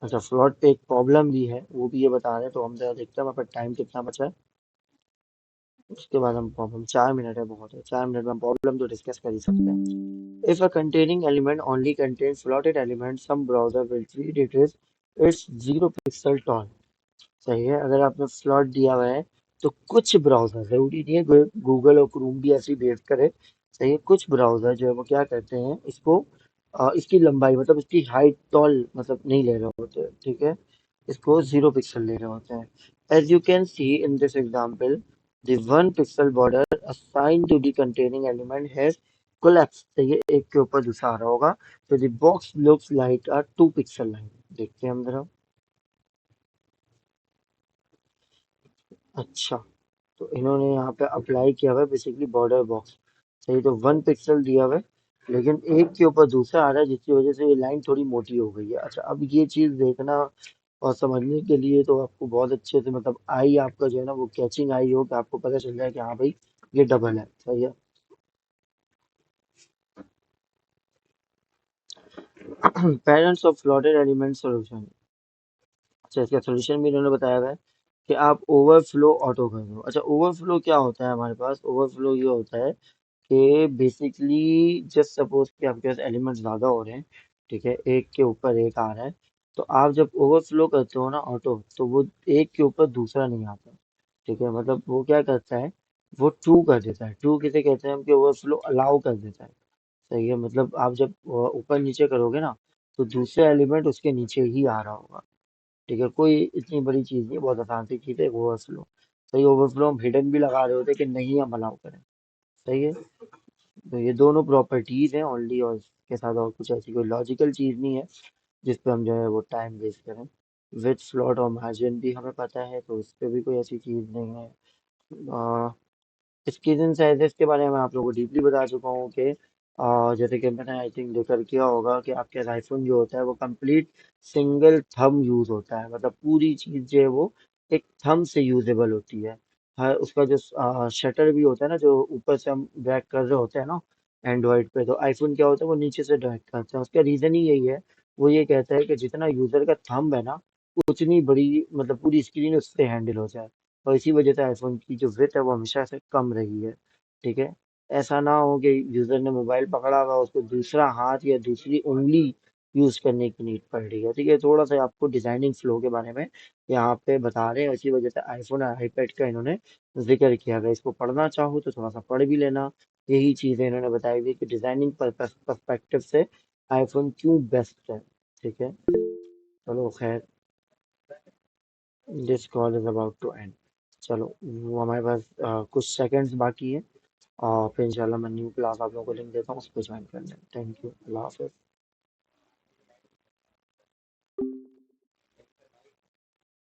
अच्छा, फ्लॉट पे एक प्रॉब्लम भी है, वो भी ये बता रहे हैं, तो हम जरा देखते हैं हमारे पास टाइम कितना बचा है। उसके बाद हम प्रॉब्लम, 4 मिनट है, बहुत है, 4 मिनट में हम प्रॉब्लम तो डिस्कस कर ही सकते हैं। If a containing element only contains floated element, some browser will treat it is its 0 pixel tall. सही है। अगर आपने स्लॉट दिया हुआ है तो कुछ ब्राउजर, जरूरी नहीं है गूगल और क्रोम भी ऐसे बिहेव करे। सही है। कुछ ब्राउजर जो है वो क्या करते हैं इसको, इसकी लंबाई मतलब इसकी हाइट टॉल मतलब नहीं ले रहे होते। ठीक है। इसको 0 पिक्सल ले रहे होते हैं। As you can see in this example, the 1 pixel border assigned to the containing element has collapsed। तो ये एक के ऊपर दूसरा आ रहा होगा। तो the box looks like a 2 pixel line। देखते हैं हम जरा। अच्छा, तो इन्होंने यहाँ पे अप्लाई किया हुआ है बेसिकली बॉर्डर बॉक्स। सही, तो 1 पिक्सल दिया हुआ है, लेकिन एक के ऊपर दूसरा आ रहा है जिसकी वजह से ये लाइन थोड़ी मोटी हो गई है। अच्छा, अब ये चीज देखना और समझने के लिए तो आपको बहुत अच्छे से मतलब आई आपका जो है ना वो कैचिंग आई हो कि आपको पता चल जाए कि हाँ भाई ये डबल है। सही है। Parents of floated element solution. अच्छा, इसका सोल्यूशन भी इन्होंने बताया हुआ है कि आप ओवरफ्लो ऑटो कर दो। अच्छा, ओवरफ्लो क्या होता है हमारे पास, ओवरफ्लो ये होता है कि बेसिकली जस्ट सपोज कि आपके पास एलिमेंट्स ज्यादा हो रहे हैं। ठीक है, एक के ऊपर एक आ रहा है, तो आप जब ओवरफ्लो करते हो ना ऑटो, तो वो एक के ऊपर दूसरा नहीं आता। ठीक है, मतलब वो क्या करता है, वो ट्रू कर देता है। ट्रू किसे कहते हैं हम, कि ओवरफ्लो अलाउ कर देता है। सही है, मतलब आप जब ऊपर नीचे करोगे ना, तो दूसरे एलिमेंट उसके नीचे ही आ रहा होगा। ठीक है, कोई इतनी बड़ी चीज नहीं, बहुत आसान सी चीज है ओवरफ्लो। सही, ओवरफ्लो हम हिडन भी लगा रहे होते कि नहीं हम अलाउ करें। सही है। तो ये दोनों प्रॉपर्टीज हैं ओनली, और इसके साथ और कुछ ऐसी कोई लॉजिकल चीज नहीं है जिस पे हम जो है वो टाइम वेस्ट करें। विथ फ्लोट और मार्जिन भी हमें पता है, तो उस पे भी कोई ऐसी चीज नहीं है। स्किन साइजेस के बारे में आप लोगों को डीपली बता चुका हूँ कि जैसे कि मैंने आई थिंक लेकर किया होगा कि आपके आईफोन जो होता है वो कंप्लीट सिंगल थंब यूज होता है, मतलब पूरी चीज जो है वो एक थंब से यूजेबल होती है। हर उसका जो शटर भी होता है ना, जो ऊपर से हम ड्रैग कर रहे होते हैं ना एंड्रॉइड पे, तो आईफोन क्या होता है वो नीचे से ड्रैग करते हैं। उसका रीजन ही यही है, वो ये कहता है कि जितना यूजर का थंब है ना उतनी बड़ी मतलब पूरी स्क्रीन उससे हैंडल हो जाए। और इसी वजह से आईफोन की जो विड्थ है वो हमेशा से कम रही है। ठीक है। ऐसा ना हो कि यूजर ने मोबाइल पकड़ा हुआ उसको दूसरा हाथ या दूसरी उंगली यूज करने की नीड पड़ रही है। ठीक है, थोड़ा सा आपको डिजाइनिंग फ्लो के बारे में यहाँ पे बता रहे हैं, इसी वजह से आईफोन और आईपैड का इन्होंने जिक्र किया। अगर इसको पढ़ना चाहो तो थोड़ा सा पढ़ भी लेना। यही चीजें इन्होंने बताई हुई कि डिजाइनिंग पर्सपेक्टिव से आईफोन क्यों बेस्ट है। ठीक है। चलो खैर, this call is about to end. चलो, वो हमारे पास कुछ सेकंड्स बाकी है, और फिर इंशाल्लाह मैं न्यू क्लास आप लोगों को लिंक देता हूँ, उस पर ज्वाइन कर लें। थैंक यू, अल्लाह हाफिज़।